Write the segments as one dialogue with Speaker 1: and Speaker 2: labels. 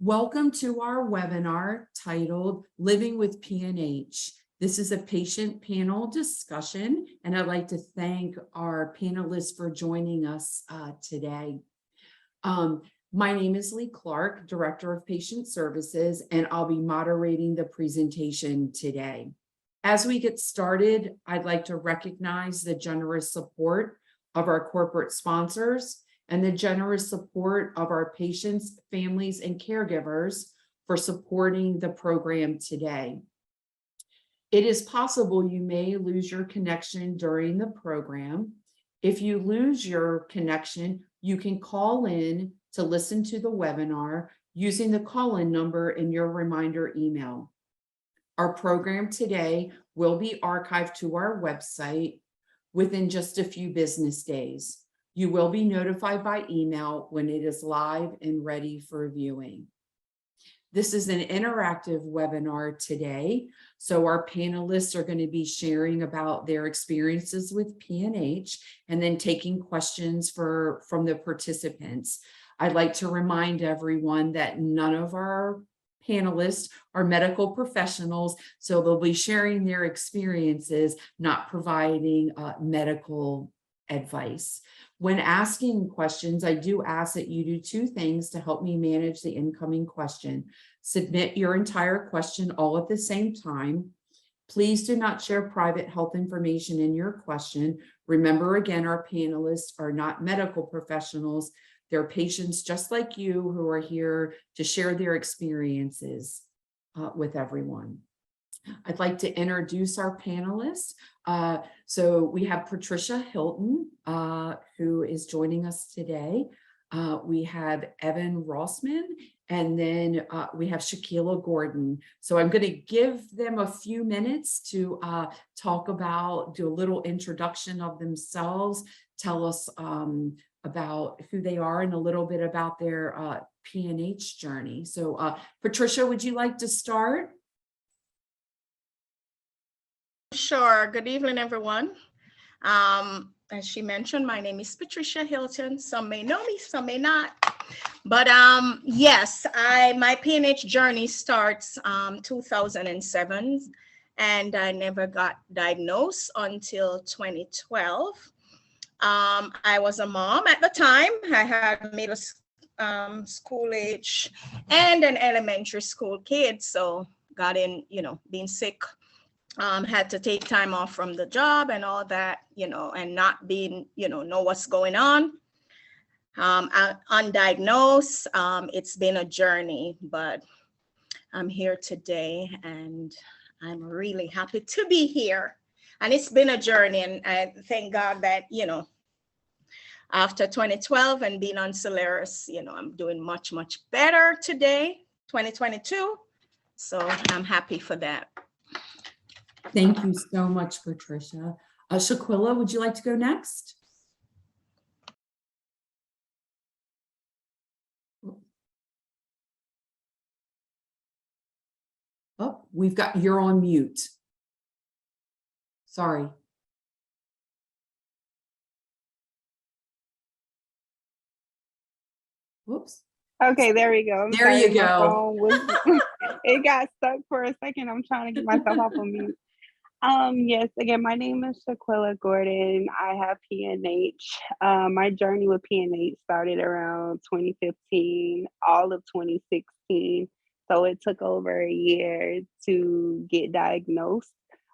Speaker 1: Welcome to our webinar titled Living with PNH. This is a patient panel discussion, and I'd like to thank our panelists for joining us today. My name is Lee Clark, Director of Patient Services, and I'll be moderating the presentation today. As we get started, I'd like to recognize the generous support of our corporate sponsors and the generous support of our patients, families, and caregivers for supporting the program today. It is possible you may lose your connection during the program. If you lose your connection, you can call in to listen to the webinar using the call-in number in your reminder email. Our program today will be archived to our website within just a few business days. You will be notified by email when it is live and ready for viewing. This is an interactive webinar today, so our panelists are going to be sharing about their experiences with PNH and then taking questions from the participants. I'd like to remind everyone that none of our panelists are medical professionals, so they'll be sharing their experiences, not providing medical advice. When asking questions, I do ask that you do two things to help me manage the incoming question. Submit your entire question all at the same time. Please do not share private health information in your question. Remember, again, our panelists are not medical professionals. They're patients just like you who are here to share their experiences with everyone. I'd like to introduce our panelists. So we have Patricia Hilton, who is joining us today. We have Evan Rossman, and then we have Shaquilla Gordon. So I'm going to give them a few minutes to do a little introduction of themselves, tell us about who they are and a little bit about their PNH journey. So Patricia, would you like to start?
Speaker 2: Sure. Good evening, everyone. As she mentioned, my name is Patricia Hilton. Some may know me, some may not. But yes, my PNH journey starts 2007, and I never got diagnosed until 2012. I was a mom at the time. I had middle school age and an elementary school kid, so got in, being sick. Had to take time off from the job and all that, and not being, know what's going on. Undiagnosed, it's been a journey, but I'm here today and I'm really happy to be here. And it's been a journey, and I thank God that, after 2012 and being on Solaris, I'm doing much, much better today, 2022. So I'm happy for that.
Speaker 1: Thank you so much, Patricia. Shaquilla, would you like to go next? Oh, you're on mute. Sorry. Whoops.
Speaker 3: Okay, there we go.
Speaker 1: There you go.
Speaker 3: It got stuck for a second. I'm trying to get myself off of mute. Yes, again, my name is Shaquilla Gordon. I have PNH. My journey with PNH started around 2015, all of 2016. So it took over a year to get diagnosed.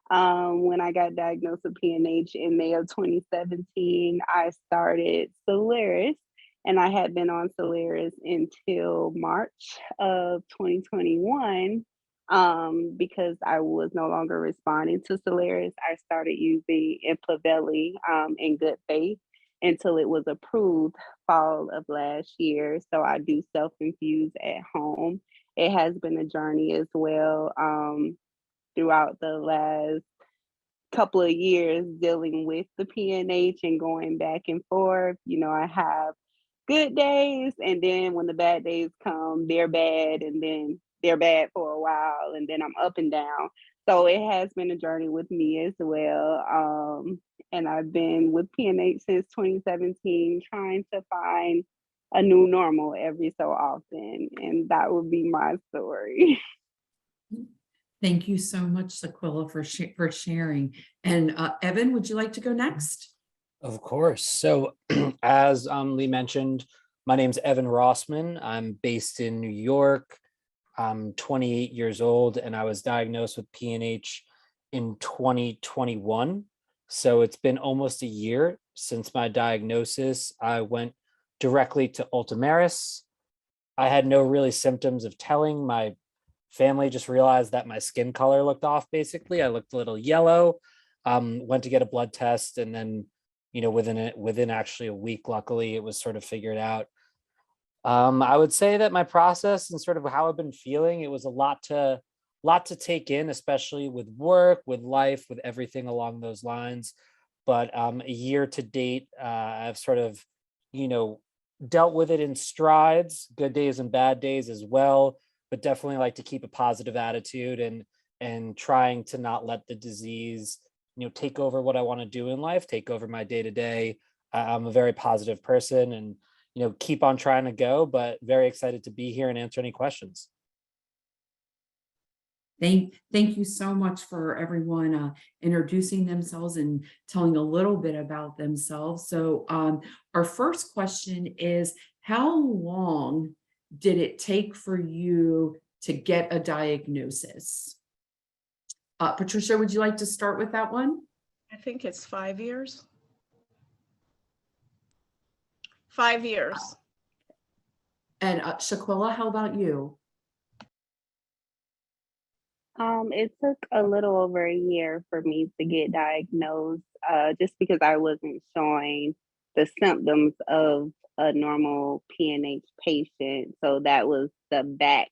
Speaker 3: When I got diagnosed with PNH in May of 2017, I started Solaris, and I had been on Solaris until March of 2021. Because I was no longer responding to Solaris, I started using Empaveli in good faith until it was approved fall of last year. So I do self-infuse at home. It has been a journey as well throughout the last couple of years dealing with the PNH and going back and forth. I have good days, and then when the bad days come, they're bad, and then they're bad for a while, and then I'm up and down. So it has been a journey with me as well. And I've been with PNH since 2017, trying to find a new normal every so often. And that would be my story.
Speaker 1: Thank you so much, Sequilla, for sharing. And Evan, would you like to go next?
Speaker 4: Of course. So as Lee mentioned, my name's Evan Rossman. I'm based in New York. I'm 28 years old, and I was diagnosed with PNH in 2021. So it's been almost a year since my diagnosis. I went directly to Ultimaris. I had no really symptoms of telling. My family just realized that my skin color looked off, basically. I looked a little yellow. Went to get a blood test, and then, within actually a week, luckily, it was sort of figured out. I would say that my process and sort of how I've been feeling, it was a lot to take in, especially with work, with life, with everything along those lines. But a year to date, I've sort of, dealt with it in strides, good days and bad days as well, but definitely like to keep a positive attitude and trying to not let the disease, take over what I want to do in life, take over my day to day. I'm a very positive person, and keep on trying to go, but very excited to be here and answer any questions.
Speaker 1: Thank you so much for everyone introducing themselves and telling a little bit about themselves. So our first question is, how long did it take for you to get a diagnosis? Patricia, would you like to start with that one?
Speaker 2: I think it's 5 years. 5 years.
Speaker 1: And Shaquilla, how about you?
Speaker 3: It took a little over a year for me to get diagnosed, just because I wasn't showing the symptoms of a normal PNH patient. So that was the back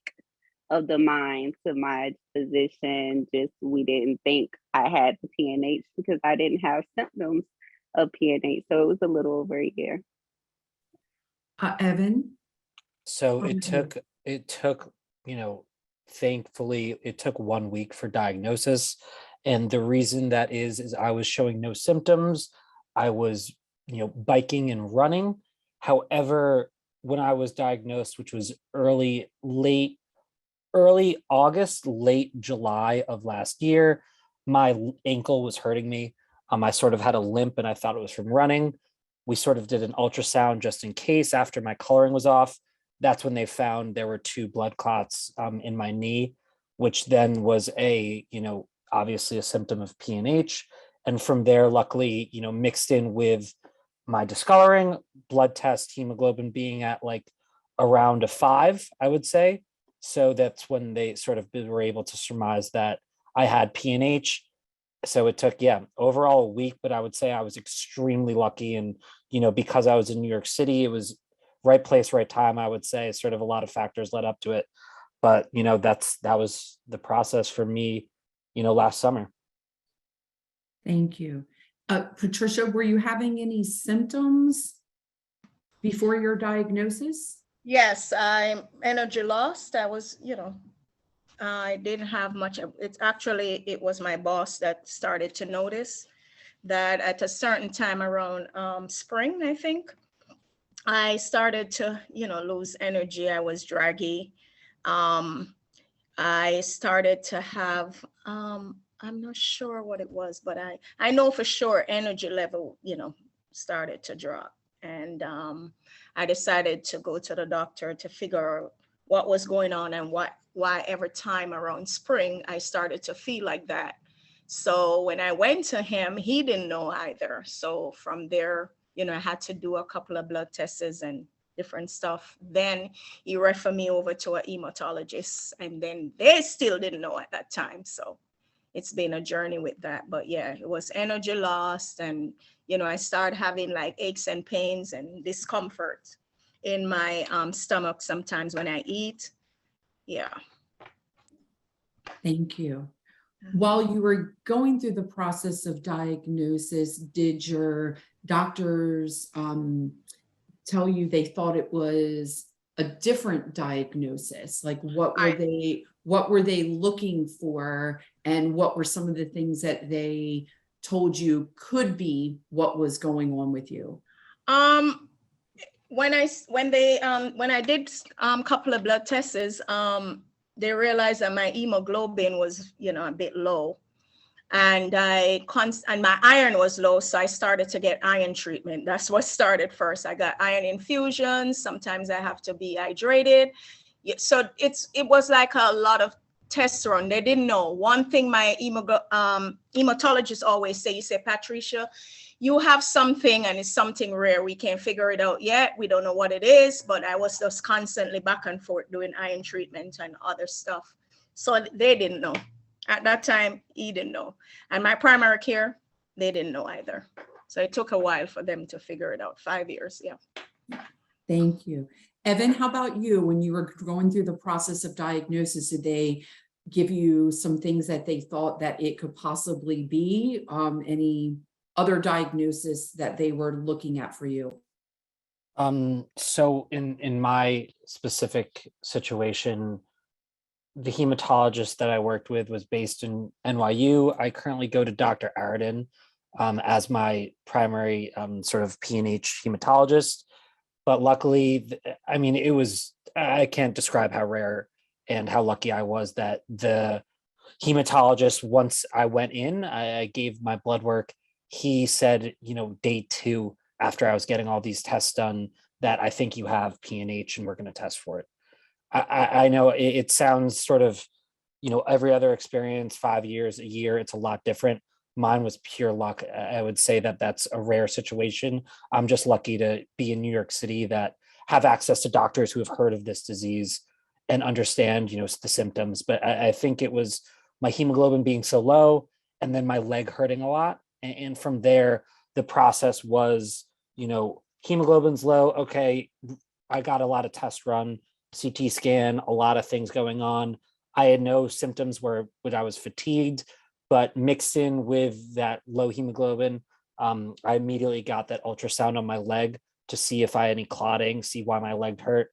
Speaker 3: of the mind to my physician. Just we didn't think I had the PNH because I didn't have symptoms of PNH. So it was a little over a year.
Speaker 1: Evan?
Speaker 4: So
Speaker 1: Okay.
Speaker 4: it took, thankfully it took 1 week for diagnosis. And the reason that is I was showing no symptoms. I was, biking and running. However, when I was diagnosed, which was early August, late July of last year, my ankle was hurting me. I sort of had a limp and I thought it was from running. We sort of did an ultrasound just in case after my coloring was off. That's when they found there were 2 blood clots in my knee, which then was obviously a symptom of PNH. And from there, luckily, mixed in with my discoloring, blood test, hemoglobin being at like around a 5, I would say. So that's when they sort of were able to surmise that I had PNH. So it took, overall a week, but I would say I was extremely lucky. And, because I was in New York City, it was right place, right time, I would say. Sort of a lot of factors led up to it. But, that was the process for me, last summer.
Speaker 1: Thank you. Patricia, were you having any symptoms before your diagnosis?
Speaker 2: Yes, I'm energy lost. I was, I didn't have much. It was my boss that started to notice that at a certain time around spring, I think, I started to, lose energy. I was draggy. I started to have, I'm not sure what it was, but I know for sure energy level, started to drop. And I decided to go to the doctor to figure out what was going on and why every time around spring, I started to feel like that. So when I went to him, he didn't know either. So from there, I had to do a couple of blood tests and different stuff. Then he referred me over to a hematologist, and then they still didn't know at that time. So it's been a journey with that. But yeah, it was energy lost, and I started having like aches and pains and discomfort in my stomach sometimes when I eat. Yeah.
Speaker 1: Thank you. While you were going through the process of diagnosis, did your doctors tell you they thought it was a different diagnosis? Like what were they looking for, and what were some of the things that they told you could be what was going on with you?
Speaker 2: when I did couple of blood tests, they realized that my hemoglobin was, a bit low, and and my iron was low, so I started to get iron treatment. That's what started first. I got iron infusions. Sometimes I have to be hydrated. So it was like a lot of tests run. They didn't know. One thing my hematologist always say, you say, Patricia, you have something and it's something rare. We can't figure it out yet. We don't know what it is, but I was just constantly back and forth doing iron treatment and other stuff. So they didn't know. At that time, he didn't know. And my primary care, they didn't know either. So it took a while for them to figure it out. 5 years, yeah.
Speaker 1: Thank you. Evan, how about you? When you were going through the process of diagnosis, did they give you some things that they thought that it could possibly be? Any other diagnosis that they were looking at for you?
Speaker 4: So in my specific situation, the hematologist that I worked with was based in NYU. I currently go to Dr. Aridin as my primary sort of PNH hematologist. But luckily, I mean, I can't describe how rare and how lucky I was that the hematologist, once I went in, I gave my blood work. He said, day 2, after I was getting all these tests done, that I think you have PNH and we're going to test for it. I know it sounds sort of, every other experience, 5 years, a year, it's a lot different. Mine was pure luck. I would say that that's a rare situation. I'm just lucky to be in New York City, that have access to doctors who have heard of this disease and understand, the symptoms. But I think it was my hemoglobin being so low and then my leg hurting a lot. And from there, the process was, hemoglobin's low. Okay, I got a lot of tests run, CT scan, a lot of things going on. I had no symptoms when I was fatigued, but mixed in with that low hemoglobin, I immediately got that ultrasound on my leg to see if I had any clotting, see why my leg hurt.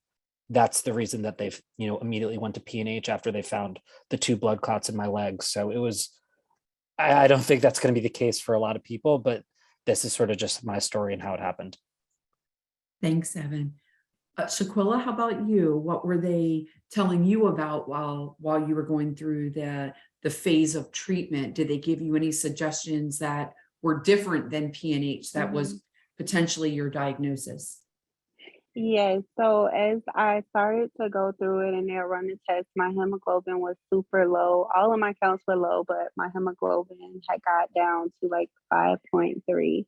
Speaker 4: That's the reason that they've, immediately went to PNH after they found the 2 blood clots in my legs. So it was, I don't think that's going to be the case for a lot of people, but this is sort of just my story and how it happened.
Speaker 1: Thanks, Evan. Shaquilla, how about you? What were they telling you about while you were going through the phase of treatment? Did they give you any suggestions that were different than PNH that was potentially your diagnosis?
Speaker 3: Yes, so as I started to go through it and they're running tests, my hemoglobin was super low. All of my counts were low, but my hemoglobin had got down to like 5.3.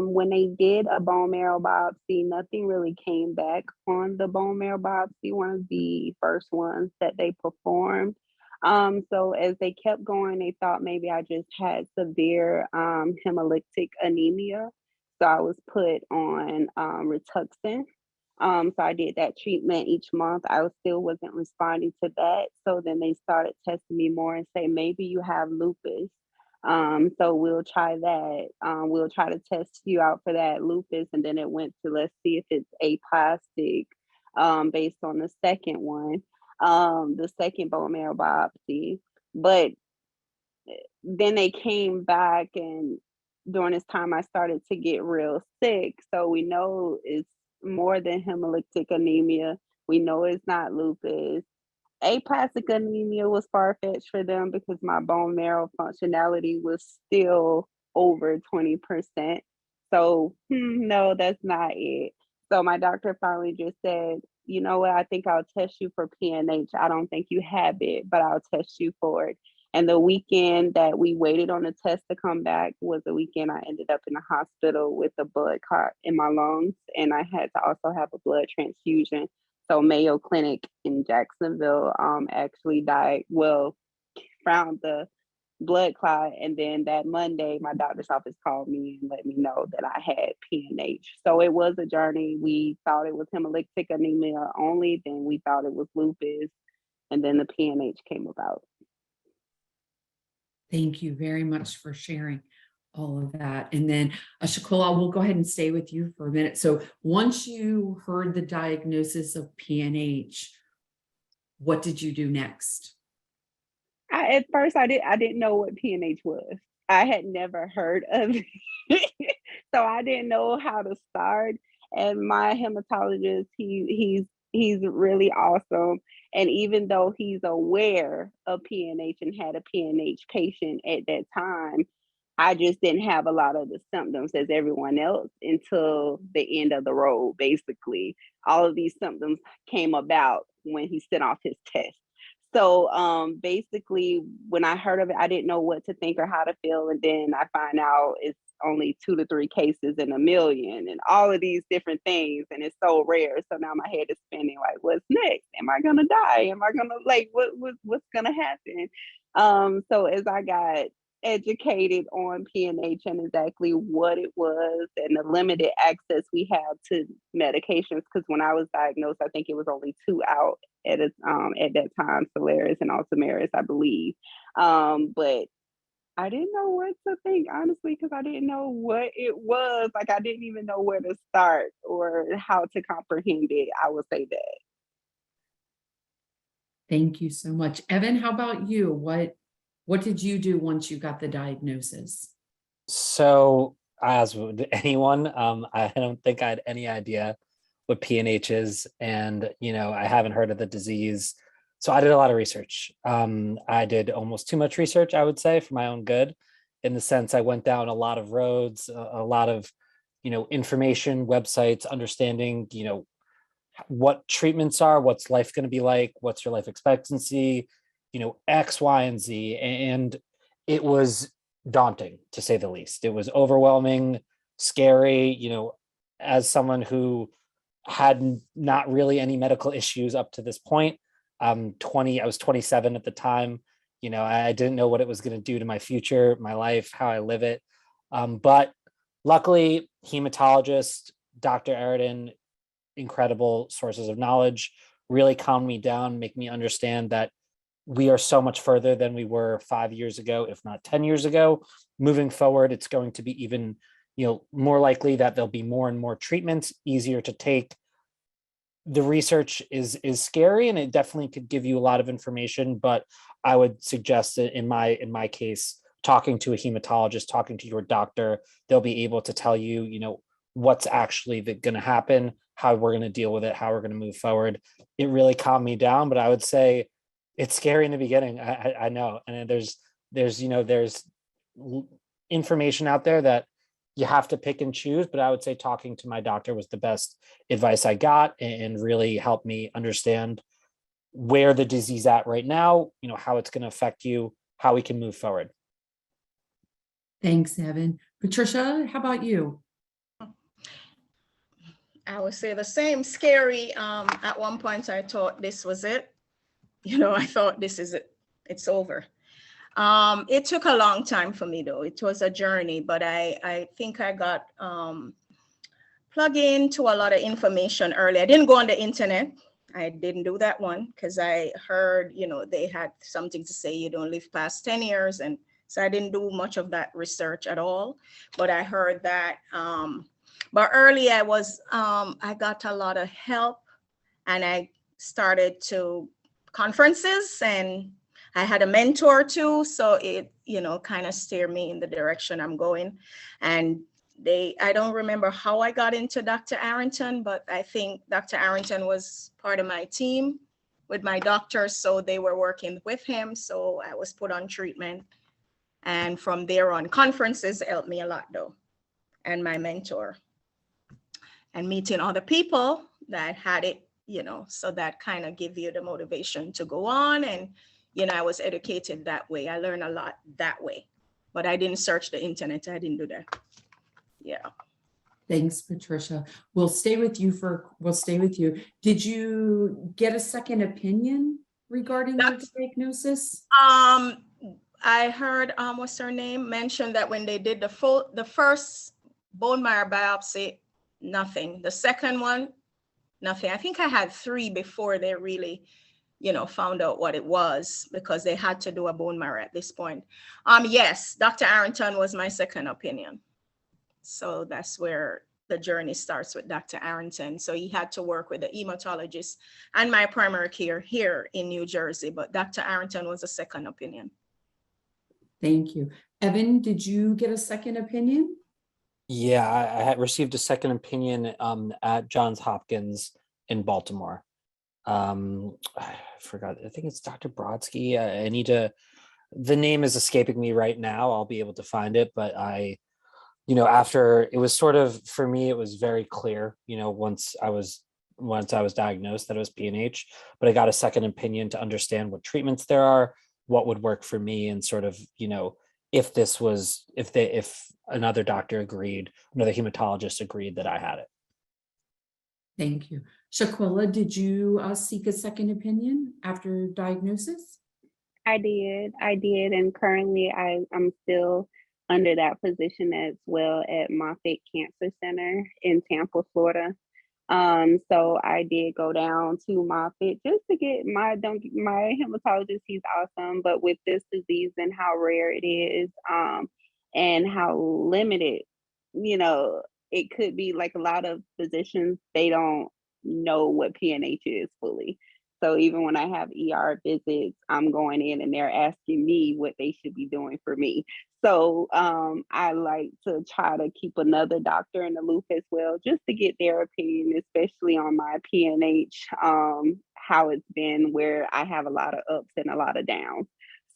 Speaker 3: When they did a bone marrow biopsy, nothing really came back on the bone marrow biopsy, one of the first ones that they performed. So as they kept going, they thought maybe I just had severe hemolytic anemia. So I was put on Rituxan. So I did that treatment each month. I still wasn't responding to that. So then they started testing me more and say, maybe you have lupus. So we'll try that. We'll try to test you out for that lupus. And then it went to, let's see if it's aplastic, based on the second one, the second bone marrow biopsy. But then they came back, and during this time I started to get real sick. So we know it's more than hemolytic anemia. We know it's not lupus. Aplastic anemia was far-fetched for them because my bone marrow functionality was still over 20%. So no, that's not it. So my doctor finally just said, you know what, I think I'll test you for PNH. I don't think you have it, but I'll test you for it. And the weekend that we waited on the test to come back was the weekend I ended up in the hospital with a blood clot in my lungs. And I had to also have a blood transfusion. So Mayo Clinic in Jacksonville actually found the blood clot. And then that Monday, my doctor's office called me and let me know that I had PNH. So it was a journey. We thought it was hemolytic anemia only, then we thought it was lupus, and then the PNH came about.
Speaker 1: Thank you very much for sharing all of that. And then Shaquilla, we'll go ahead and stay with you for a minute. So once you heard the diagnosis of PNH, what did you do next?
Speaker 3: At first I didn't know what PNH was. I had never heard of it. So I didn't know how to start. And my hematologist, he's really awesome. And even though he's aware of PNH and had a PNH patient at that time, I just didn't have a lot of the symptoms as everyone else until the end of the road, basically. All of these symptoms came about when he sent off his test. So basically, when I heard of it, I didn't know what to think or how to feel. And then I find out it's only 2 to 3 cases in a million and all of these different things. And it's so rare. So now my head is spinning like, what's next? Am I going to die? Am I going to like, what's going to happen? So as I got educated on PNH and exactly what it was and the limited access we have to medications, because when I was diagnosed, I think it was only 2 out at that time, Solaris and Ultomeris, I believe. But I didn't know what to think, honestly, because I didn't know what it was. Like, I didn't even know where to start or how to comprehend it. I would say that.
Speaker 1: Thank you so much. Evan, how about you? What did you do once you got the diagnosis?
Speaker 4: So, as with anyone, I don't think I had any idea what PNH is, and I haven't heard of the disease. So I did a lot of research. I did almost too much research, I would say, for my own good, in the sense I went down a lot of roads, a lot of information, websites, understanding what treatments are, what's life going to be like, what's your life expectancy, X, Y, and Z. And it was daunting, to say the least. It was overwhelming, scary, as someone who had not really any medical issues up to this point. I was 27 at the time. I didn't know what it was going to do to my future, my life, how I live it. But luckily, hematologist, Dr. Aridin, incredible sources of knowledge, really calmed me down, make me understand that we are so much further than we were 5 years ago, if not 10 years ago. Moving forward, it's going to be even, more likely that there'll be more and more treatments, easier to take. The research is scary, and it definitely could give you a lot of information, but I would suggest that in my case, talking to a hematologist, talking to your doctor, they'll be able to tell you, what's actually going to happen, how we're going to deal with it, how we're going to move forward. It really calmed me down, but I would say it's scary in the beginning. I know, and there's information out there that you have to pick and choose, but I would say talking to my doctor was the best advice I got, and really helped me understand where the disease at right now, how it's going to affect you, how we can move forward.
Speaker 1: Thanks, Evan. Patricia, how about you?
Speaker 2: I would say the same. Scary. At one point, I thought this was it. I thought this is it. It's over. It took a long time for me, though. It was a journey, but I think I got plugged into a lot of information early. I didn't go on the internet. I didn't do that one because I heard, they had something to say you don't live past 10 years. And so I didn't do much of that research at all. But I heard that. But early I got a lot of help, and I started to conferences, and I had a mentor too. So it, kind of steered me in the direction I'm going. And I don't remember how I got into Dr. Arrington, but I think Dr. Arrington was part of my team with my doctor. So they were working with him. So I was put on treatment. And from there on, conferences helped me a lot though. And my mentor. And meeting other people that had it, so that kind of give you the motivation to go on. And, I was educated that way. I learned a lot that way, but I didn't search the internet. I didn't do that. Yeah.
Speaker 1: Thanks, Patricia. We'll stay with you. Did you get a second opinion regarding your diagnosis?
Speaker 2: I heard, what's her name, mentioned that when they did the first bone marrow biopsy, nothing. The second one, nothing. I think I had 3 before they really, found out what it was, because they had to do a bone marrow at this point. Yes, Dr. Arrington was my second opinion. So that's where the journey starts with Dr. Arrington. So he had to work with the hematologist and my primary care here in New Jersey, but Dr. Arrington was a second opinion.
Speaker 1: Thank you. Evan, did you get a second opinion?
Speaker 4: Yeah, I had received a second opinion at Johns Hopkins in Baltimore. I forgot. I think it's Dr. Brodsky. I need to. The name is escaping me right now. I'll be able to find it, but after it was sort of for me, it was very clear. Once I was diagnosed that it was PNH, but I got a second opinion to understand what treatments there are, what would work for me, and sort of if another doctor agreed, another hematologist agreed that I had it.
Speaker 1: Thank you. Shaquilla, did you seek a second opinion after diagnosis?
Speaker 3: I did, and currently I'm still under that position as well at Moffitt Cancer Center in Tampa, Florida. So I did go down to Moffitt just to get my hematologist. He's awesome, but with this disease and how rare it is, and how limited, you know, it could be, like a lot of physicians, they don't know what PNH is fully. So even when I have ER visits, I'm going in and they're asking me what they should be doing for me. So I like to try to keep another doctor in the loop as well, just to get their opinion, especially on my PNH, how it's been, where I have a lot of ups and a lot of downs.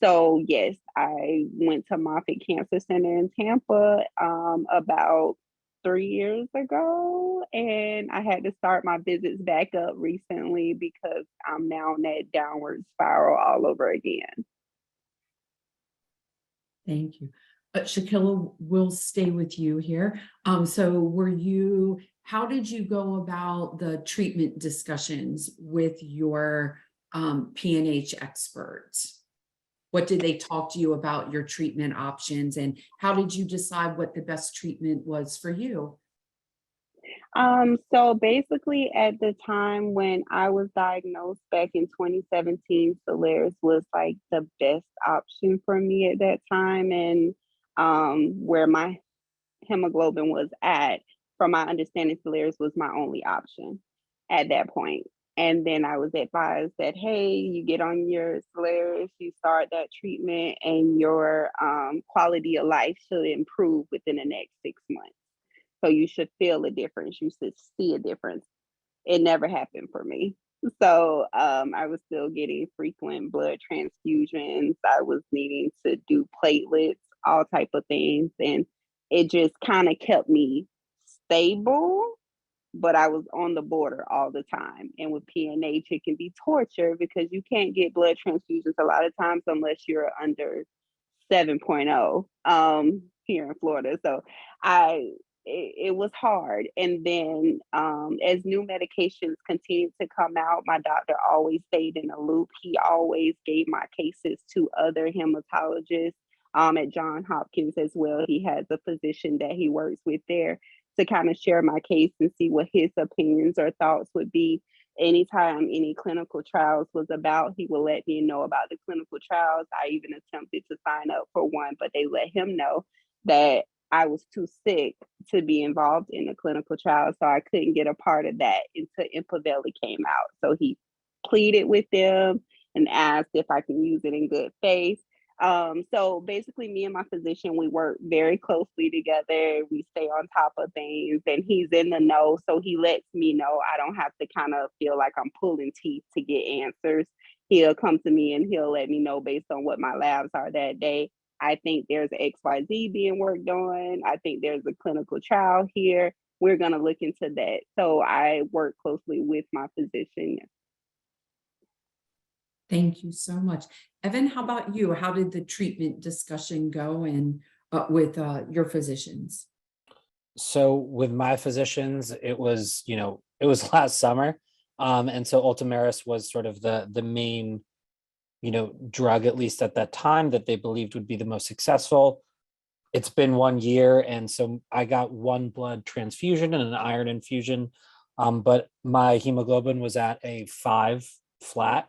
Speaker 3: So yes, I went to Moffitt Cancer Center in Tampa about 3 years ago, and I had to start my visits back up recently because I'm now on that downward spiral all over again.
Speaker 1: Thank you. Shakilla, we'll stay with you here. So how did you go about the treatment discussions with your PNH experts? What did they talk to you about your treatment options, and how did you decide what the best treatment was for you?
Speaker 3: So basically, at the time when I was diagnosed back in 2017, Solaris was like the best option for me at that time, and where my hemoglobin was at, from my understanding, Solaris was my only option at that point. And then I was advised that, hey, you get on your Solaris, you start that treatment, and your quality of life should improve within the next 6 months. So you should feel a difference. You should see a difference. It never happened for me. So I was still getting frequent blood transfusions. I was needing to do platelets, all type of things, and it just kind of kept me stable. But I was on the border all the time. And with PNH, it can be torture because you can't get blood transfusions a lot of times unless you're under 7.0 here in Florida. So I it was hard. And then as new medications continued to come out, my doctor always stayed in a loop. He always gave my cases to other hematologists at Johns Hopkins as well. He has a physician that he works with there to kind of share my case and see what his opinions or thoughts would be. Anytime any clinical trials was about, he will let me know about the clinical trials. I even attempted to sign up for one, but they let him know that I was too sick to be involved in the clinical trial, so I couldn't get a part of that until Empaveli came out. So he pleaded with them and asked if I can use it in good faith. So basically, me and my physician, we work very closely together. We stay on top of things, and he's in the know. So he lets me know. I don't have to kind of feel like I'm pulling teeth to get answers. He'll come to me and he'll let me know based on what my labs are that day. I think there's XYZ being worked on. I think there's a clinical trial here. We're going to look into that. So I work closely with my physician.
Speaker 1: Thank you so much. Evan, how about you? How did the treatment discussion go and with your physicians?
Speaker 4: So with my physicians, it was last summer. And so Ultomiris was sort of the main, drug, at least at that time, that they believed would be the most successful. It's been 1 year, and so I got one blood transfusion and an iron infusion. But my hemoglobin was at a 5 flat.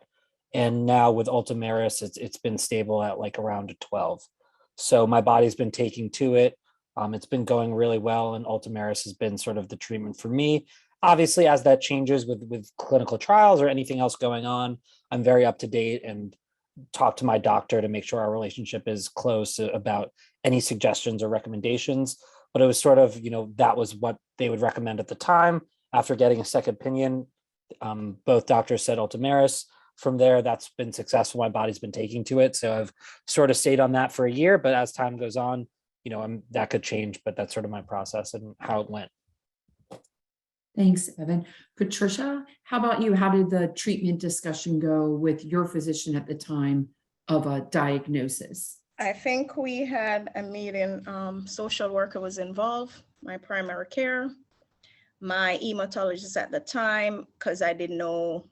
Speaker 4: And now with Ultomiris, it's been stable at like around a 12. So my body's been taking to it. It's been going really well, and Ultomiris has been sort of the treatment for me. Obviously, as that changes with clinical trials or anything else going on, I'm very up to date and talk to my doctor to make sure our relationship is close about any suggestions or recommendations. but it was sort of, that was what they would recommend at the time. After getting a second opinion, both doctors said Ultomiris. From there, that's been successful. My body's been taking to it. So I've sort of stayed on that for a year, but as time goes on, that could change, but that's sort of my process and how it went.
Speaker 1: Thanks, Evan. Patricia, how about you? How did the treatment discussion go with your physician at the time of a diagnosis?
Speaker 2: I think we had a meeting, social worker was involved, my primary care, my hematologist at the time, because I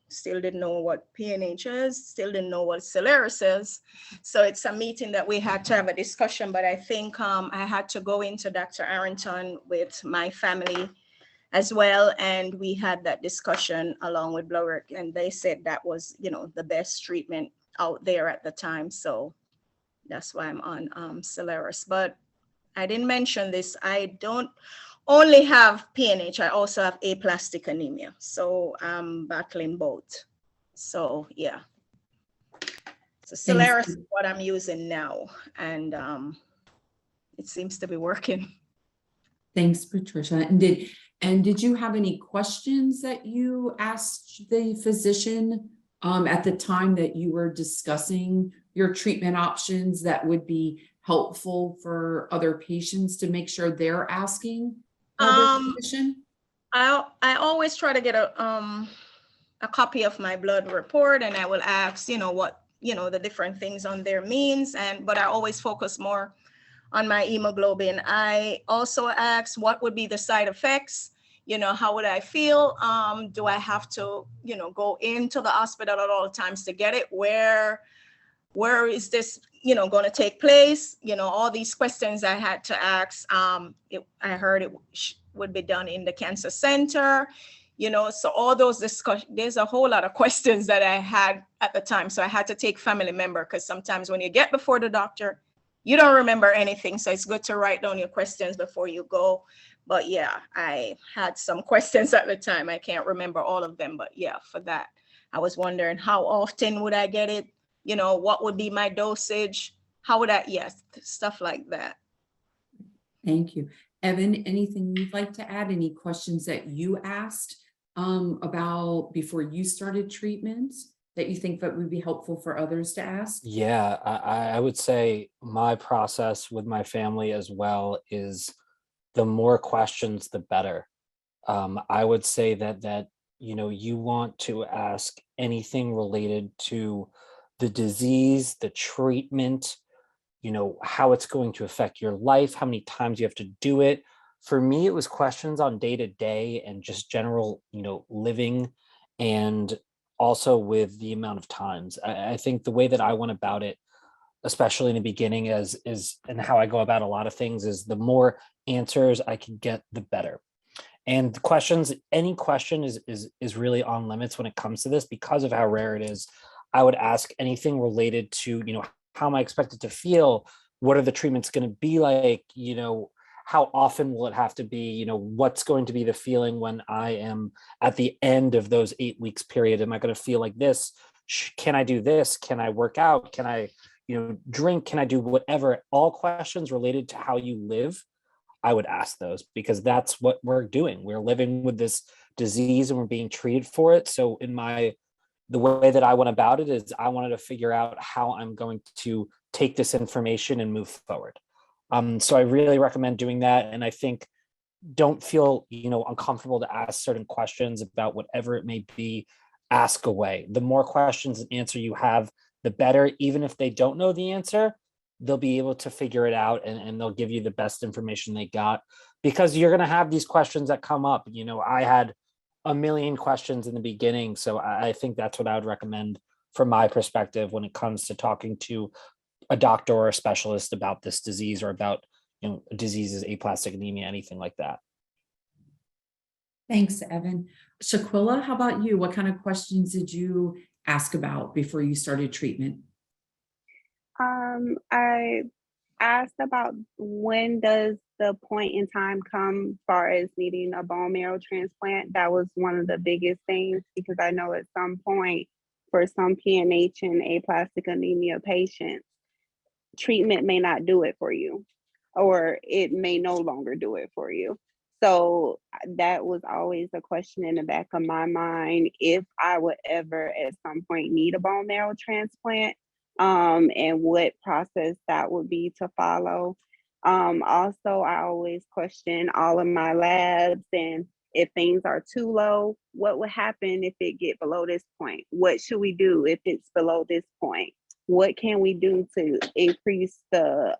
Speaker 2: still didn't know what PNH is, still didn't know what Celeris is. So it's a meeting that we had to have a discussion, but I think I had to go into Dr. Arrington with my family as well. And we had that discussion along with blood work, and they said that was, the best treatment out there at the time. So that's why I'm on Celeris. But I didn't mention this. I don't only have PNH, I also have aplastic anemia. So I'm battling both. So yeah. So Celeris is what I'm using now. And it seems to be working.
Speaker 1: Thanks, Patricia. And did you have any questions that you asked the physician at the time that you were discussing your treatment options that would be helpful for other patients to make sure they're asking their physician?
Speaker 2: I always try to get a copy of my blood report, and I will ask, what the different things on there means, but I always focus more on my hemoglobin. I also asked what would be the side effects, how would I feel? Do I have to, go into the hospital at all times to get it? Where is this, going to take place? All these questions I had to ask. I heard it would be done in the cancer center, so all those discussions, there's a whole lot of questions that I had at the time. So I had to take family member, because sometimes when you get before the doctor, you don't remember anything. So it's good to write down your questions before you go. But yeah, I had some questions at the time. I can't remember all of them, but yeah, for that, I was wondering how often would I get it? What would be my dosage? How would I, yes, stuff like that.
Speaker 1: Thank you. Evan, anything you'd like to add? Any questions that you asked about before you started treatment that you think that would be helpful for others to ask?
Speaker 4: Yeah, I would say my process with my family as well is the more questions, the better. I would say that you want to ask anything related to the disease, the treatment, how it's going to affect your life, how many times you have to do it. For me, it was questions on day to day and just general, living, and also with the amount of times. I think the way that I went about it, especially in the beginning, is and how I go about a lot of things, is the more answers I can get, the better. And the questions, any question is really on limits when it comes to this, because of how rare it is. I would ask anything related to, how am I expected to feel? What are the treatments going to be like? How often will it have to be? What's going to be the feeling when I am at the end of those 8 weeks period? Am I going to feel like this? Can I do this? Can I work out? Can I, drink? Can I do whatever? All questions related to how you live, I would ask those, because that's what we're doing. We're living with this disease and we're being treated for it. So the way that I went about it is I wanted to figure out how I'm going to take this information and move forward. So I really recommend doing that. And I think don't feel, uncomfortable to ask certain questions about whatever it may be. Ask away. The more questions and answer you have, the better. Even if they don't know the answer, they'll be able to figure it out, and they'll give you the best information they got, because you're going to have these questions that come up. I had a million questions in the beginning. So I think that's what I would recommend from my perspective when it comes to talking to a doctor or a specialist about this disease, or about, diseases, aplastic anemia, anything like that.
Speaker 1: Thanks, Evan. Shaquilla, how about you? What kind of questions did you ask about before you started treatment?
Speaker 3: I asked about when does the point in time come as far as needing a bone marrow transplant. That was one of the biggest things, because I know at some point for some PNH and aplastic anemia patients, treatment may not do it for you. or it may no longer do it for you. So that was always a question in the back of my mind if I would ever at some point need a bone marrow transplant, and what process that would be to follow. Also, I always question all of my labs, and if things are too low, what would happen if it get below this point? What should we do if it's below this point? What can we do to increase the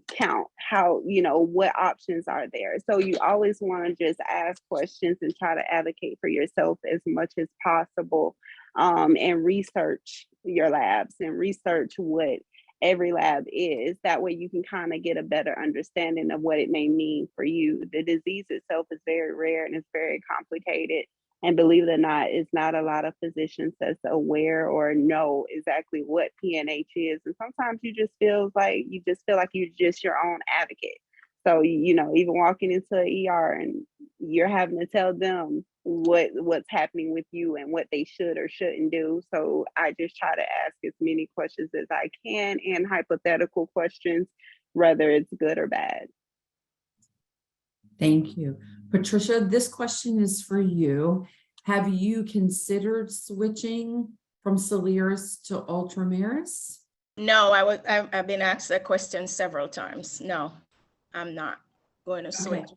Speaker 3: count? How, what options are there? So you always want to just ask questions and try to advocate for yourself as much as possible, and research your labs and research what every lab is. That way you can kind of get a better understanding of what it may mean for you. The disease itself is very rare and it's very complicated. And believe it or not, it's not a lot of physicians that's aware or know exactly what PNH is. And sometimes you just feel like you're just your own advocate. So, even walking into an ER and you're having to tell them what's happening with you and what they should or shouldn't do. So I just try to ask as many questions as I can, and hypothetical questions, whether it's good or bad.
Speaker 1: Thank you. Patricia, this question is for you. Have you considered switching from Soliris to Ultramarys?
Speaker 2: No, I've been asked that question several times. No, I'm not going to switch.
Speaker 1: Okay.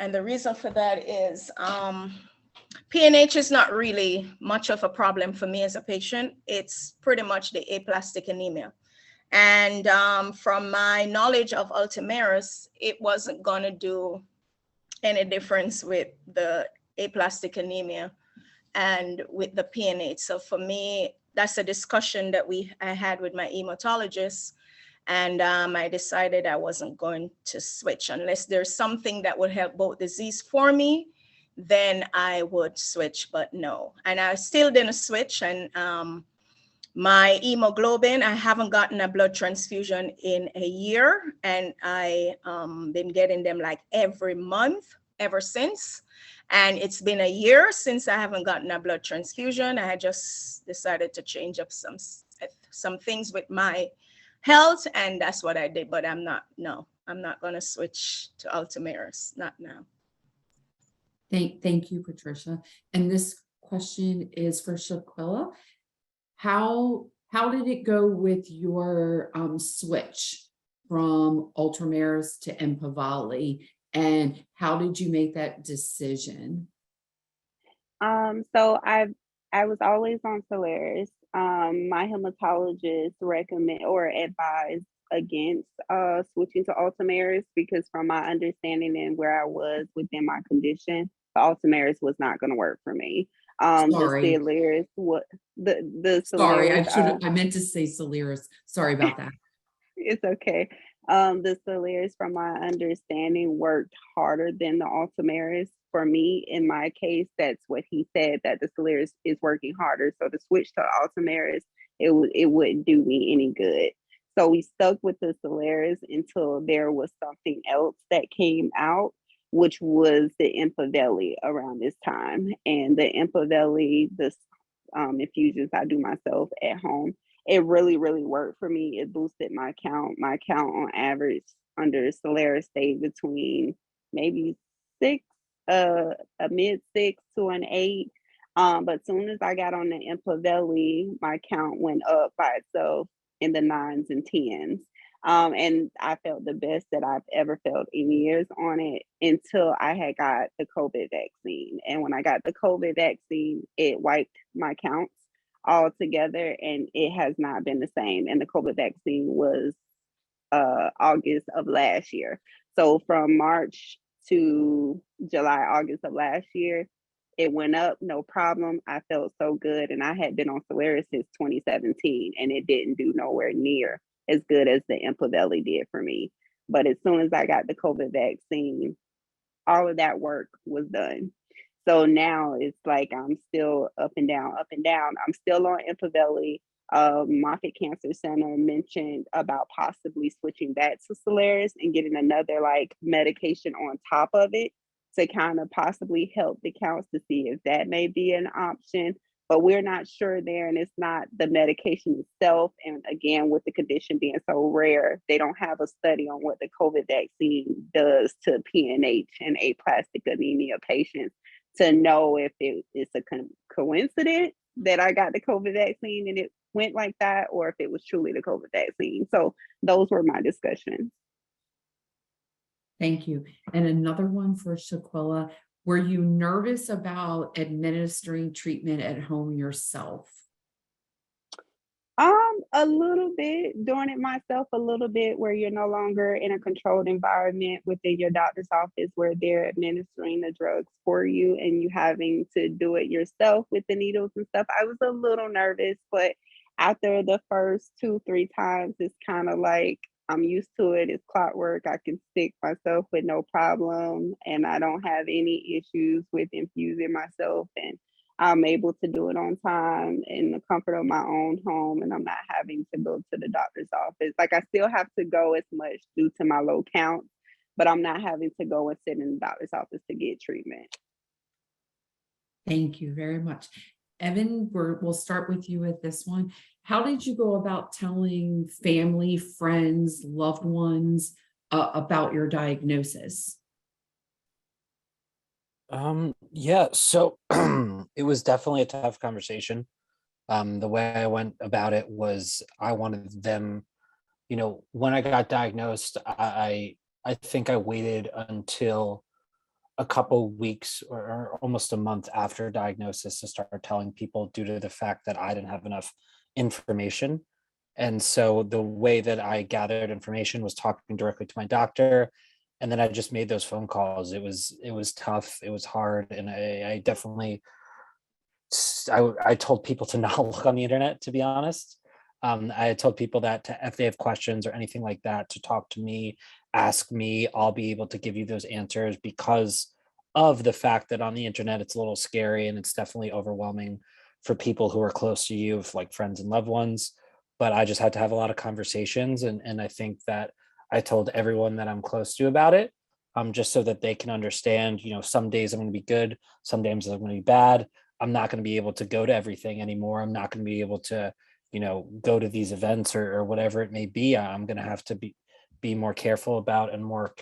Speaker 2: And the reason for that is PNH is not really much of a problem for me as a patient. It's pretty much the aplastic anemia. And from my knowledge of Ultramarys, it wasn't going to do any difference with the aplastic anemia and with the PNH. So for me, that's a discussion that I had with my hematologist. And I decided I wasn't going to switch unless there's something that would help both disease for me, then I would switch, but no. And I still didn't switch. And my hemoglobin, I haven't gotten a blood transfusion in a year. And I been getting them like every month ever since. And it's been a year since I haven't gotten a blood transfusion. I had just decided to change up some things with my health, and that's what I did. But I'm not going to switch to Ultramarys, not now.
Speaker 1: Thank you, Patricia. And this question is for Shaquilla. How did it go with your switch from Ultramarys to Empaveli, and how did you make that decision?
Speaker 3: So I was always on Soliris. My hematologist recommend or advised against switching to Ultramarys because from my understanding and where I was within my condition, the Ultramarys was not going to work for me.
Speaker 1: Sorry.
Speaker 3: The Soliris, the
Speaker 1: Sorry,
Speaker 3: Soliris,
Speaker 1: I meant to say Soliris. Sorry about that.
Speaker 3: It's okay. The Soliris, from my understanding, worked harder than the Ultramarys. For me, in my case, that's what he said, that the Soliris is working harder. So to switch to Ultramarys, it wouldn't do me any good. So we stuck with the Soliris until there was something else that came out, which was the Empaveli around this time. And the Empaveli, the infusions I do myself at home, it really, really worked for me. It boosted my count. My count on average under Soliris stayed between maybe a mid-6 to an 8. But soon as I got on the Empaveli, my count went up by itself in the 9s and 10s. And I felt the best that I've ever felt in years on it until I had got the COVID vaccine. And when I got the COVID vaccine, it wiped my counts all together, and it has not been the same. And the COVID vaccine was August of last year. So from March to July, August of last year, it went up, no problem. I felt so good. And I had been on Soliris since 2017, and it didn't do nowhere near as good as the Empaveli did for me. But as soon as I got the COVID vaccine, all of that work was done. So now it's like I'm still up and down, up and down. I'm still on Empaveli. Moffitt Cancer Center mentioned about possibly switching back to Soliris and getting another like medication on top of it to kind of possibly help the counts, to see if that may be an option. but we're not sure there. And it's not the medication itself. And again, with the condition being so rare, they don't have a study on what the COVID vaccine does to PNH and aplastic anemia patients to know if it's a coincidence that I got the COVID vaccine and it went like that, or if it was truly the COVID vaccine. So those were my discussions.
Speaker 1: Thank you. And another one for Shaquilla. Were you nervous about administering treatment at home yourself?
Speaker 3: A little bit, doing it myself a little bit, where you're no longer in a controlled environment within your doctor's office where they're administering the drugs for you and you having to do it yourself with the needles and stuff. I was a little nervous, but after the first 2-3 times, it's kind of like I'm used to it. It's clockwork. I can stick myself with no problem, and I don't have any issues with infusing myself. And I'm able to do it on time in the comfort of my own home, and I'm not having to go to the doctor's office. Like, I still have to go as much due to my low count, but I'm not having to go and sit in the doctor's office to get treatment.
Speaker 1: Thank you very much. Evan, we'll start with you with this one. How did you go about telling family, friends, loved ones about your diagnosis?
Speaker 4: Yeah, so it was definitely a tough conversation. The way I went about it was I wanted them, when I got diagnosed, I think I waited until a couple weeks or almost a month after diagnosis to start telling people, due to the fact that I didn't have enough information. And so the way that I gathered information was talking directly to my doctor. And then I just made those phone calls. It was tough. It was hard. And I definitely, I told people to not look on the internet, to be honest. I had told people that if they have questions or anything like that, to talk to me, ask me. I'll be able to give you those answers, because of the fact that on the internet, it's a little scary and it's definitely overwhelming for people who are close to you, like friends and loved ones. But I just had to have a lot of conversations. And I think that I told everyone that I'm close to about it, just so that they can understand, some days I'm going to be good, some days I'm going to be bad. I'm not going to be able to go to everything anymore. I'm not going to be able to, go to these events or whatever it may be. I'm going to have to be more careful about and more,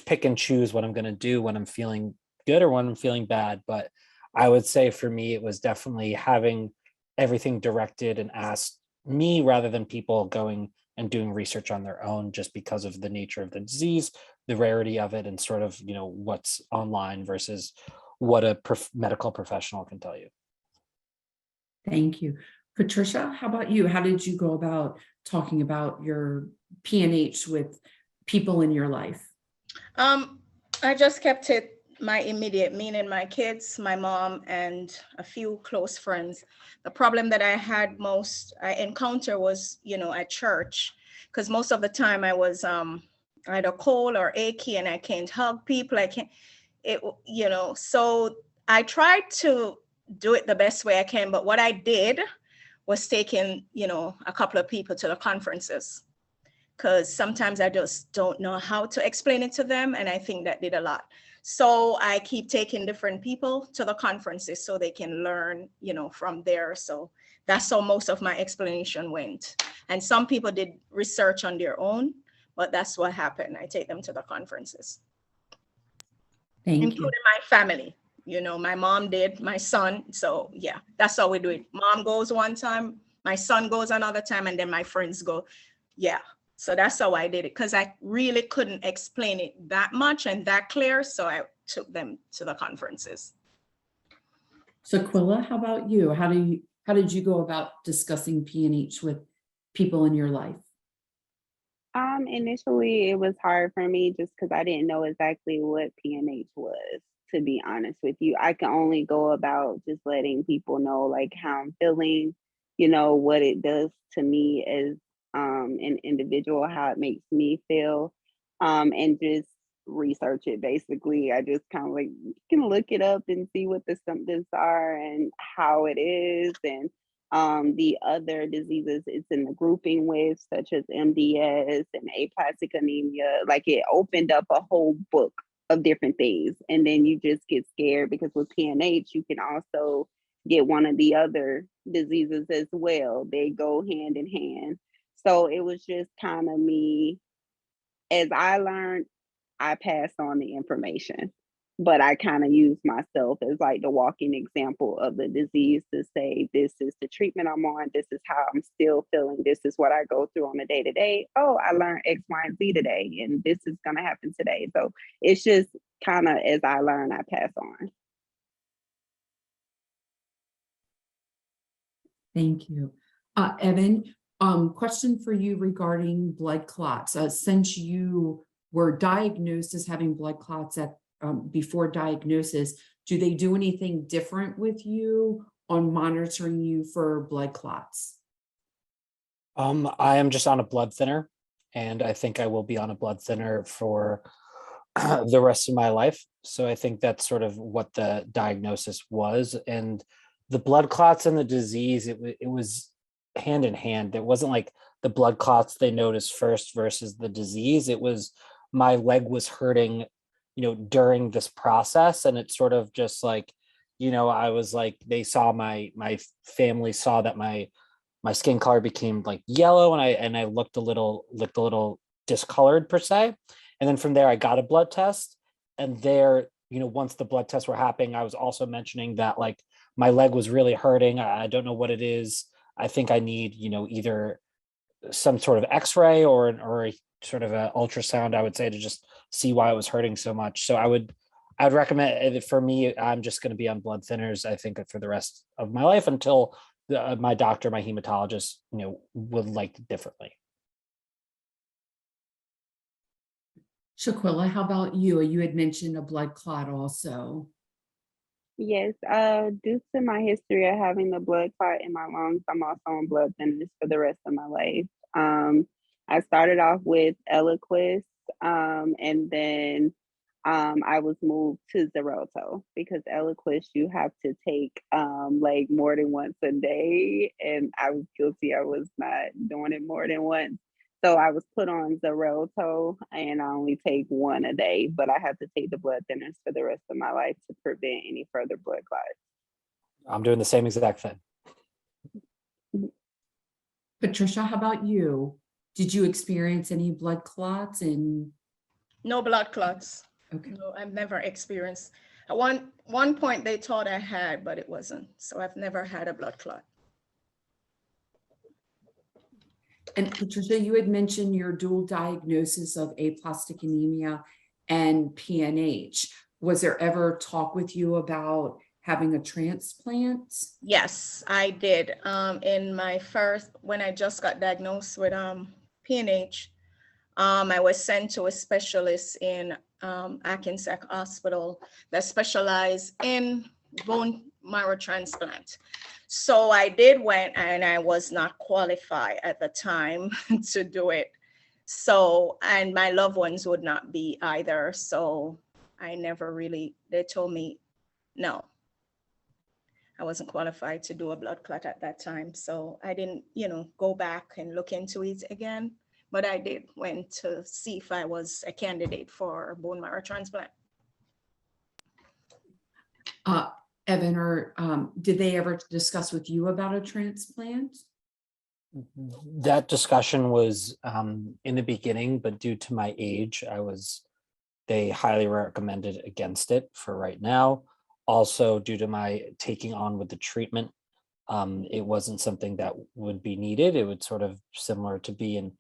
Speaker 4: pick and choose what I'm going to do when I'm feeling good or when I'm feeling bad. But I would say for me, it was definitely having everything directed and asked me rather than people going and doing research on their own, just because of the nature of the disease, the rarity of it, and sort of, what's online versus what a medical professional can tell you.
Speaker 1: Thank you. Patricia, how about you? How did you go about talking about your PNH with people in your life?
Speaker 2: I just kept it my immediate, meaning my kids, my mom, and a few close friends. The problem that I encountered was, at church, because most of the time I was either cold or achy and I can't hug people. So I tried to do it the best way I can. But what I did was taking, a couple of people to the conferences, because sometimes I just don't know how to explain it to them. And I think that did a lot. So I keep taking different people to the conferences so they can learn, from there. So that's how most of my explanation went. And some people did research on their own, but that's what happened. I take them to the conferences.
Speaker 1: Thank
Speaker 2: including
Speaker 1: you.
Speaker 2: my family. My mom did, my son. So yeah, that's how we do it. Mom goes one time, my son goes another time, and then my friends go. Yeah. So that's how I did it, because I really couldn't explain it that much and that clear. So I took them to the conferences.
Speaker 1: So Quilla, how about you? How did you go about discussing PNH with people in your life?
Speaker 3: Initially it was hard for me just because I didn't know exactly what PNH was, to be honest with you. I can only go about just letting people know like how I'm feeling, what it does to me as an individual, how it makes me feel, and just research it. Basically, I just kind of like, you can look it up and see what the symptoms are and how it is, and the other diseases it's in the grouping with, such as MDS and aplastic anemia. Like, it opened up a whole book of different things, and then you just get scared because with PNH you can also get one of the other diseases as well. They go hand in hand. So it was just kind of me, as I learned, I passed on the information. But I kind of use myself as like the walking example of the disease to say, this is the treatment I'm on, this is how I'm still feeling, this is what I go through on a day to day. Oh, I learned X, Y, and Z today, and this is going to happen today. So it's just kind of as I learn, I pass on.
Speaker 1: Thank you. Evan, question for you regarding blood clots. Since you were diagnosed as having blood clots at before diagnosis, do they do anything different with you on monitoring you for blood clots?
Speaker 4: I am just on a blood thinner, and I think I will be on a blood thinner for the rest of my life. So I think that's sort of what the diagnosis was. And the blood clots and the disease, it was hand in hand. It wasn't like the blood clots they noticed first versus the disease. It was my leg was hurting, during this process. And it's sort of just like, I was like, they saw my family saw that my skin color became like yellow, and I looked a little discolored per se. And then from there I got a blood test, and there, once the blood tests were happening, I was also mentioning that like my leg was really hurting. I don't know what it is. I think I need, either some sort of x-ray or a sort of an ultrasound, I would say, to just see why it was hurting so much. So I'd recommend, for me, I'm just going to be on blood thinners, I think, for the rest of my life until my doctor, my hematologist, would like differently.
Speaker 1: Shaquilla, how about you? You had mentioned a blood clot also.
Speaker 3: Yes, due to my history of having the blood clot in my lungs, I'm also on blood thinners for the rest of my life. I started off with Eliquis, and then I was moved to Xarelto because Eliquis you have to take like more than once a day, and I was guilty. I was not doing it more than once. So I was put on Xarelto, and I only take one a day, but I have to take the blood thinners for the rest of my life to prevent any further blood clots.
Speaker 4: I'm doing the same exact thing.
Speaker 1: Patricia, how about you? Did you experience any blood clots? And
Speaker 2: No blood clots.
Speaker 1: okay.
Speaker 2: No, I've never experienced. At one point they thought I had, but it wasn't. So I've never had a blood clot.
Speaker 1: And Patricia, you had mentioned your dual diagnosis of aplastic anemia and PNH. Was there ever talk with you about having a transplant?
Speaker 2: Yes, I did. In my first, when I just got diagnosed with PNH, I was sent to a specialist in Hackensack Hospital that specialized in bone marrow transplant. So I did went, and I was not qualified at the time to do it. So, and my loved ones would not be either. So I never really, they told me, no, I wasn't qualified to do a blood clot at that time. So I didn't, go back and look into it again. But I did went to see if I was a candidate for bone marrow transplant.
Speaker 1: Evan, or did they ever discuss with you about a transplant?
Speaker 4: That discussion was in the beginning, but due to my age, they highly recommended against it for right now. Also, due to my taking on with the treatment, it wasn't something that would be needed. It would sort of similar to be an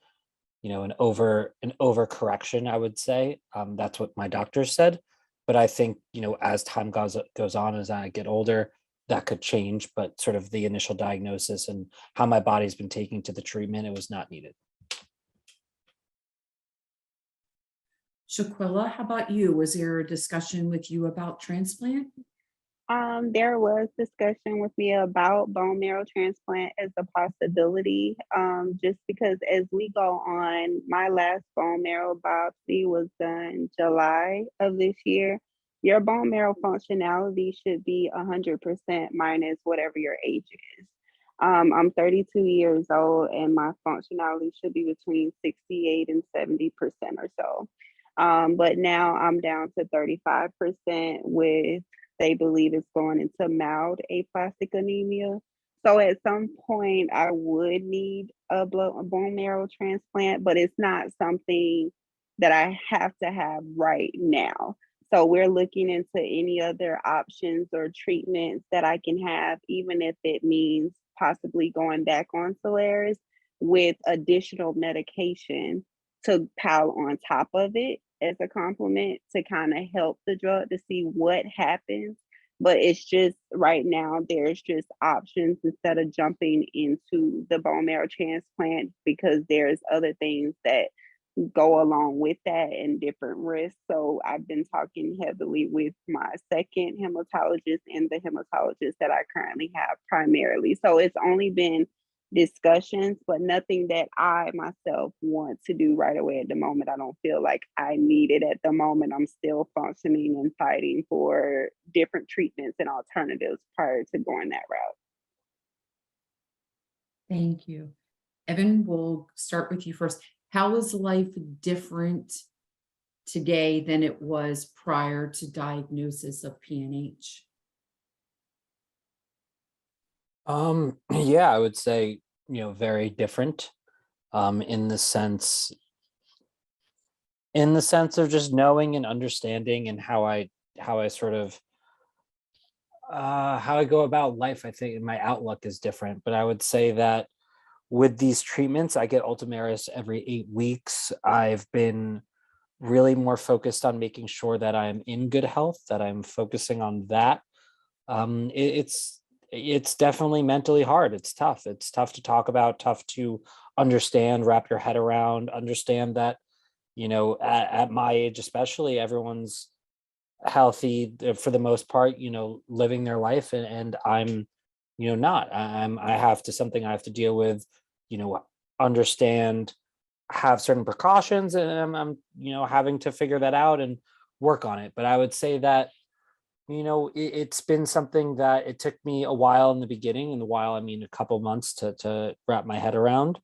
Speaker 4: overcorrection, I would say. That's what my doctor said. But I think, as time goes on, as I get older, that could change. But sort of the initial diagnosis and how my body's been taking to the treatment, it was not needed.
Speaker 1: Shaquilla, how about you? Was there a discussion with you about transplant?
Speaker 3: There was discussion with me about bone marrow transplant as a possibility, just because as we go on, my last bone marrow biopsy was done July of this year. Your bone marrow functionality should be 100% minus whatever your age is. I'm 32 years old, and my functionality should be between 68 and 70% or so. But now I'm down to 35% with they believe it's going into mild aplastic anemia. So at some point, I would need a bone marrow transplant, but it's not something that I have to have right now. So we're looking into any other options or treatments that I can have, even if it means possibly going back on Solaris with additional medication to pile on top of it as a complement to kind of help the drug to see what happens. But it's just right now, there's just options instead of jumping into the bone marrow transplant because there's other things that go along with that and different risks. So I've been talking heavily with my second hematologist and the hematologist that I currently have primarily. So it's only been discussions, but nothing that I myself want to do right away at the moment. I don't feel like I need it at the moment. I'm still functioning and fighting for different treatments and alternatives prior to going that route.
Speaker 1: Thank you. Evan, we'll start with you first. How is life different today than it was prior to diagnosis of PNH?
Speaker 4: Yeah, I would say, very different, in the sense of just knowing and understanding and how I sort of, how I go about life. I think my outlook is different, but I would say that with these treatments, I get Ultomiris every 8 weeks. I've been really more focused on making sure that I'm in good health, that I'm focusing on that. It's definitely mentally hard. It's tough. It's tough to talk about, tough to understand, wrap your head around, understand that, at my age, especially, everyone's healthy for the most part, living their life, and I'm, not. I have something I have to deal with, understand, have certain precautions, and I'm having to figure that out and work on it. But I would say that, it's been something that it took me a while in the beginning, and the while, I mean, a couple months to wrap my head around.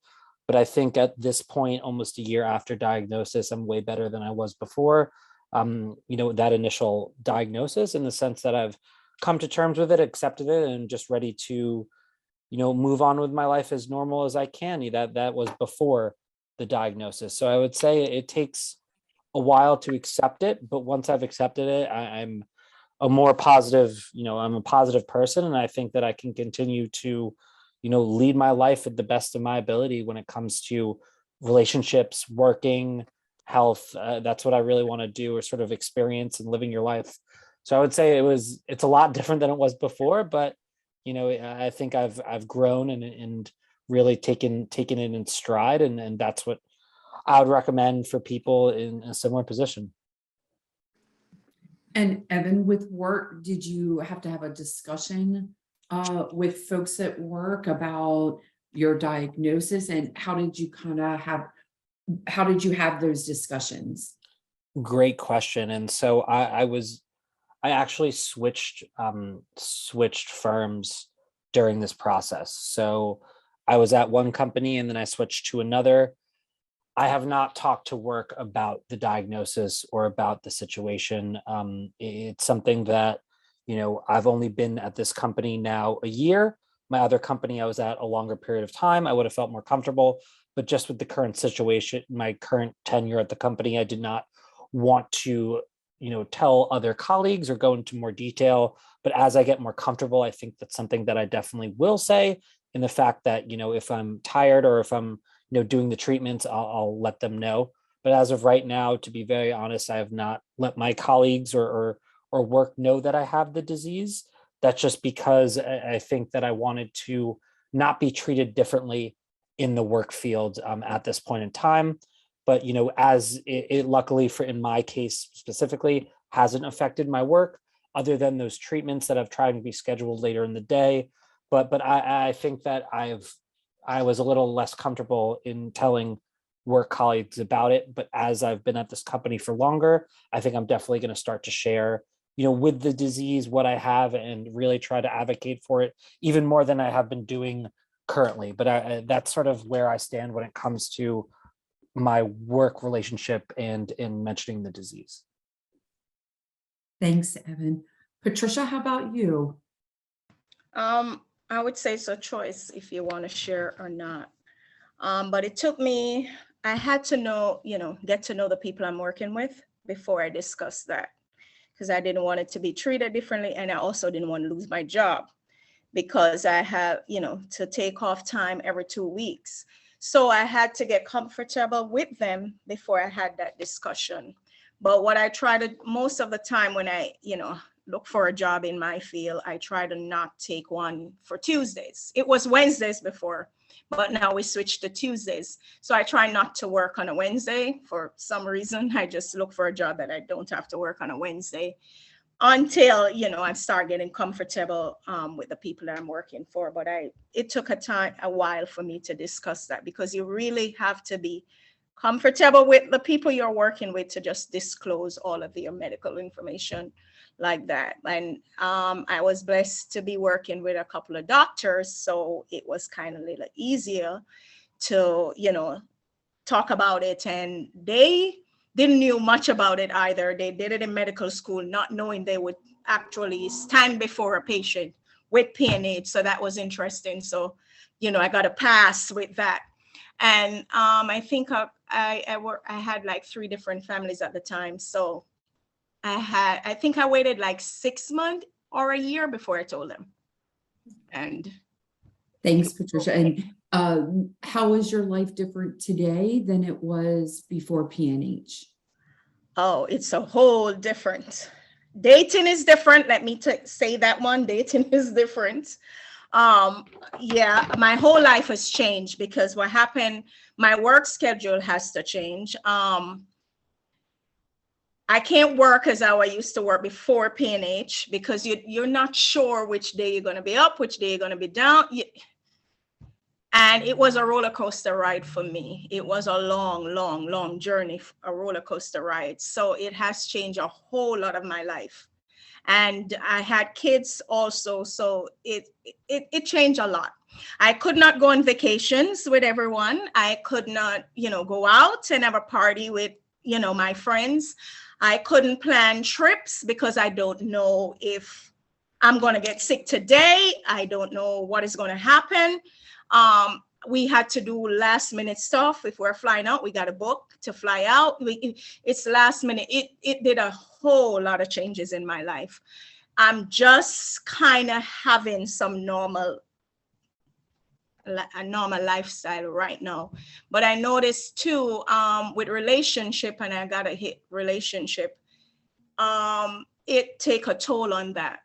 Speaker 4: But I think at this point, almost a year after diagnosis, I'm way better than I was before. That initial diagnosis, in the sense that I've come to terms with it, accepted it, and just ready to, move on with my life as normal as I can. That was before the diagnosis. So I would say it takes a while to accept it, but once I've accepted it, I'm a more positive, I'm a positive person, and I think that I can continue to, lead my life at the best of my ability when it comes to relationships, working, health. That's what I really want to do, or sort of experience and living your life. So I would say it's a lot different than it was before, but I think I've grown and really taken it in stride, and that's what I would recommend for people in a similar position.
Speaker 1: And Evan, with work, did you have to have a discussion with folks at work about your diagnosis, and how did you have those discussions?
Speaker 4: Great question. And so I actually switched firms during this process. So I was at one company and then I switched to another. I have not talked to work about the diagnosis or about the situation. It's something that, I've only been at this company now a year. My other company, I was at a longer period of time. I would have felt more comfortable, but just with the current situation, my current tenure at the company, I did not want to, tell other colleagues or go into more detail. But as I get more comfortable, I think that's something that I definitely will say, in the fact that, if I'm tired or if I'm, doing the treatments, I'll let them know. But as of right now, to be very honest, I have not let my colleagues or work know that I have the disease. That's just because I think that I wanted to not be treated differently in the work field at this point in time. But, as it luckily in my case specifically hasn't affected my work, other than those treatments that I've tried to be scheduled later in the day. But I think that I was a little less comfortable in telling work colleagues about it. But as I've been at this company for longer, I think I'm definitely going to start to share, with the disease, what I have, and really try to advocate for it even more than I have been doing currently. But that's sort of where I stand when it comes to my work relationship and in mentioning the disease.
Speaker 1: Thanks, Evan. Patricia, how about you?
Speaker 2: I would say it's a choice if you want to share or not. But it took me, I had to know, get to know the people I'm working with before I discussed that, because I didn't want it to be treated differently. And I also didn't want to lose my job because I have, to take off time every 2 weeks. So I had to get comfortable with them before I had that discussion. But what I try to, most of the time when I, look for a job in my field, I try to not take one for Tuesdays. It was Wednesdays before, but now we switched to Tuesdays. So I try not to work on a Wednesday for some reason. I just look for a job that I don't have to work on a Wednesday until, I start getting comfortable with the people that I'm working for. But it took a while for me to discuss that, because you really have to be comfortable with the people you're working with to just disclose all of your medical information like that. And I was blessed to be working with a couple of doctors, so it was kind of a little easier to, talk about it. And they didn't know much about it either. They did it in medical school, not knowing they would actually stand before a patient with PNH. So that was interesting. So, I got a pass with that. And I think I had like 3 different families at the time. So I think I waited like 6 months or a year before I told them. And
Speaker 1: Thanks, Patricia. And how is your life different today than it was before PNH?
Speaker 2: oh, it's a whole different. Dating is different. Let me say that one. Dating is different. Yeah, my whole life has changed because what happened, my work schedule has to change. I can't work as how I used to work before PNH, because you're not sure which day you're going to be up, which day you're going to be down. And it was a roller coaster ride for me. It was a long, long, long journey, a roller coaster ride. So it has changed a whole lot of my life. And I had kids also, so it changed a lot. I could not go on vacations with everyone. I could not, go out and have a party with, my friends. I couldn't plan trips because I don't know if I'm going to get sick today. I don't know what is going to happen. We had to do last minute stuff. If we're flying out, we got a book to fly out. It's last minute. It did a whole lot of changes in my life. I'm just kind of having a normal lifestyle right now. But I noticed too, with relationship, and I got a hit relationship, it take a toll on that.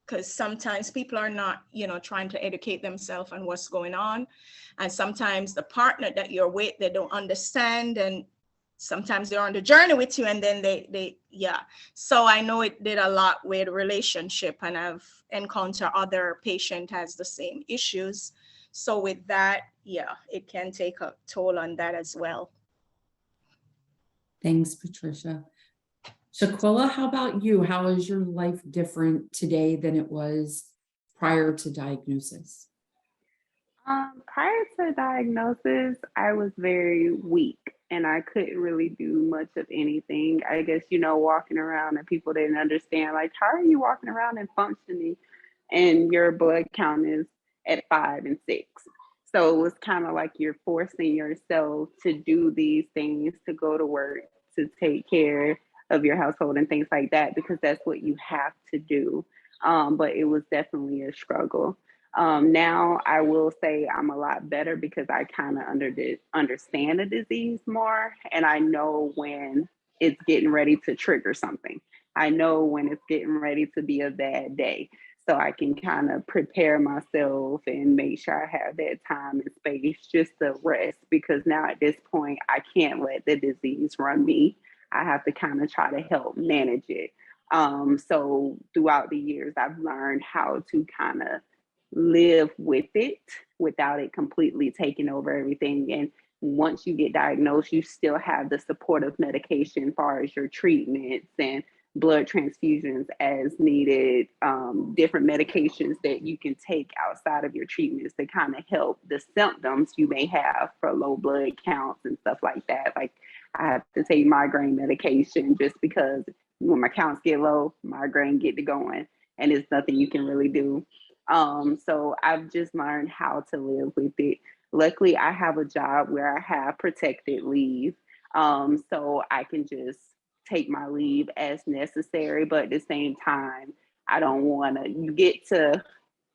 Speaker 2: Because sometimes people are not, trying to educate themselves on what's going on. And sometimes the partner that you're with, they don't understand. And sometimes they're on the journey with you and then they. So I know it did a lot with relationship, and I've encountered other patients has the same issues. So with that, it can take a toll on that as well.
Speaker 1: Thanks, Patricia. Shaquilla, how about you? How is your life different today than it was prior to diagnosis?
Speaker 3: Prior to diagnosis, I was very weak and I couldn't really do much of anything. I guess, walking around and people didn't understand, like, how are you walking around and functioning and your blood count is at 5 and 6? So it was kind of like you're forcing yourself to do these things, to go to work, to take care of your household and things like that, because that's what you have to do. But it was definitely a struggle. Now I will say I'm a lot better because I kind of understand the disease more, and I know when it's getting ready to trigger something. I know when it's getting ready to be a bad day. So I can kind of prepare myself and make sure I have that time and space just to rest, because now at this point, I can't let the disease run me. I have to kind of try to help manage it. So throughout the years, I've learned how to kind of live with it without it completely taking over everything. And once you get diagnosed, you still have the supportive medication as far as your treatments and blood transfusions as needed, different medications that you can take outside of your treatments to kind of help the symptoms you may have for low blood counts and stuff like that. Like I have to take migraine medication just because when my counts get low, migraine get to going, and it's nothing you can really do. So I've just learned how to live with it. Luckily, I have a job where I have protected leave. So I can just take my leave as necessary, but at the same time, I don't want to, you get to,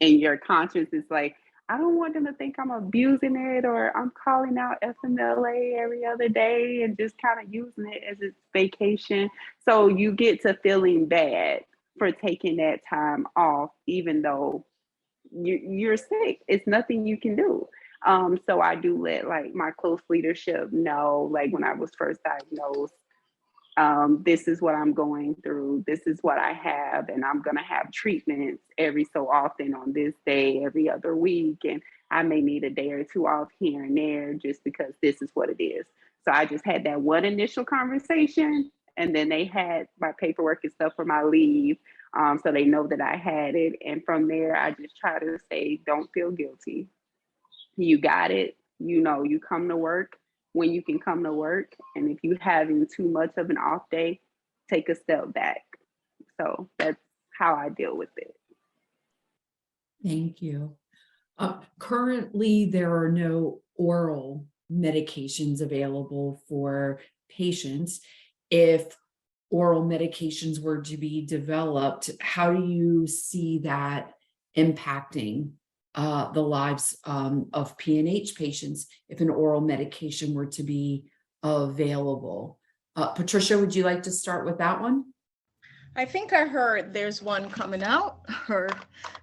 Speaker 3: in your conscience, it's like, I don't want them to think I'm abusing it or I'm calling out FMLA every other day and just kind of using it as its vacation. So you get to feeling bad for taking that time off, even though you're sick. It's nothing you can do. So I do let like my close leadership know, like when I was first diagnosed, this is what I'm going through. This is what I have, and I'm going to have treatments every so often on this day, every other week. And I may need a day or two off here and there just because this is what it is. So I just had that one initial conversation, and then they had my paperwork and stuff for my leave. So they know that I had it. And from there, I just try to say, don't feel guilty. You got it. You know, you come to work when you can come to work. And if you're having too much of an off day, take a step back. So that's how I deal with it.
Speaker 1: Thank you. Currently, there are no oral medications available for patients. If oral medications were to be developed, how do you see that impacting the lives of PNH patients if an oral medication were to be available? Patricia, would you like to start with that one?
Speaker 2: I think I heard there's one coming out, or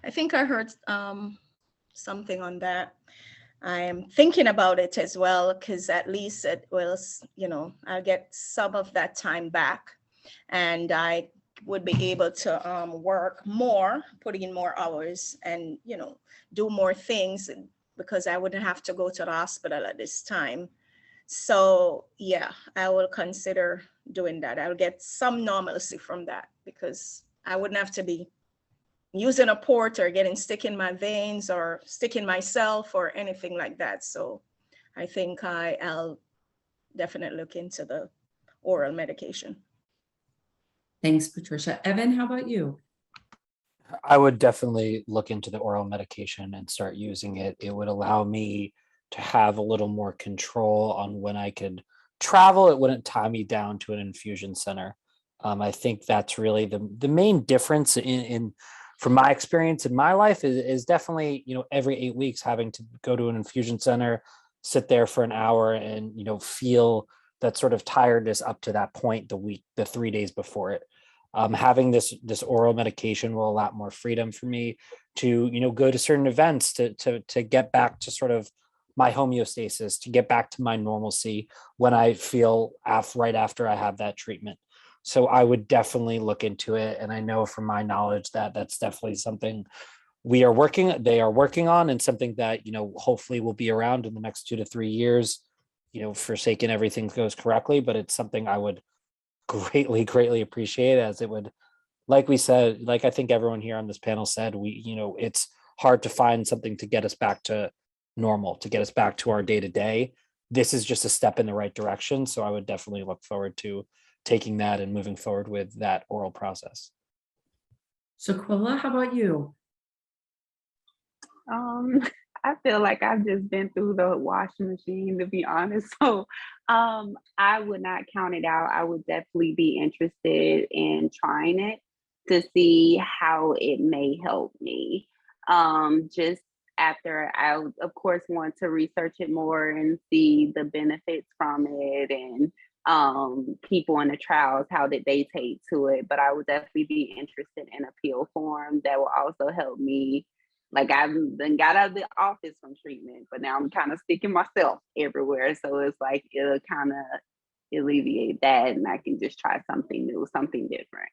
Speaker 2: I think I heard something on that. I'm thinking about it as well, because at least it will, I'll get some of that time back, and I would be able to work more, put in more hours, and do more things, because I wouldn't have to go to the hospital at this time. So yeah, I will consider doing that. I'll get some normalcy from that, because I wouldn't have to be using a port or getting stick in my veins or sticking myself or anything like that. So I think I'll definitely look into the oral medication.
Speaker 1: Thanks, Patricia. Evan, how about you?
Speaker 4: I would definitely look into the oral medication and start using it. It would allow me to have a little more control on when I could travel. It wouldn't tie me down to an infusion center. I think that's really the main difference in from my experience in my life is definitely, every 8 weeks having to go to an infusion center, sit there for an hour and, feel that sort of tiredness up to that point, the 3 days before it. Having this oral medication will allow more freedom for me to, go to certain events, to get back to sort of my homeostasis, to get back to my normalcy when I feel right after I have that treatment. So I would definitely look into it. And I know from my knowledge that that's definitely something they are working on, and something that, hopefully will be around in the next 2 to 3 years, forsaken everything goes correctly. But it's something I would greatly appreciate, as it would, like we said, like I think everyone here on this panel said, it's hard to find something to get us back to normal, to get us back to our day to day. This is just a step in the right direction. So I would definitely look forward to taking that and moving forward with that oral process.
Speaker 3: So
Speaker 1: Quilla, how about you?
Speaker 3: I feel like I've just been through the washing machine, to be honest. So I would not count it out. I would definitely be interested in trying it to see how it may help me. Just after I, of course, want to research it more and see the benefits from it, and people in the trials, how did they take to it. But I would definitely be interested in a pill form that will also help me. Like, I've then got out of the office from treatment, but now I'm kind of sticking myself everywhere. So it's like, it'll kind of alleviate that, and I can just try something new, something different.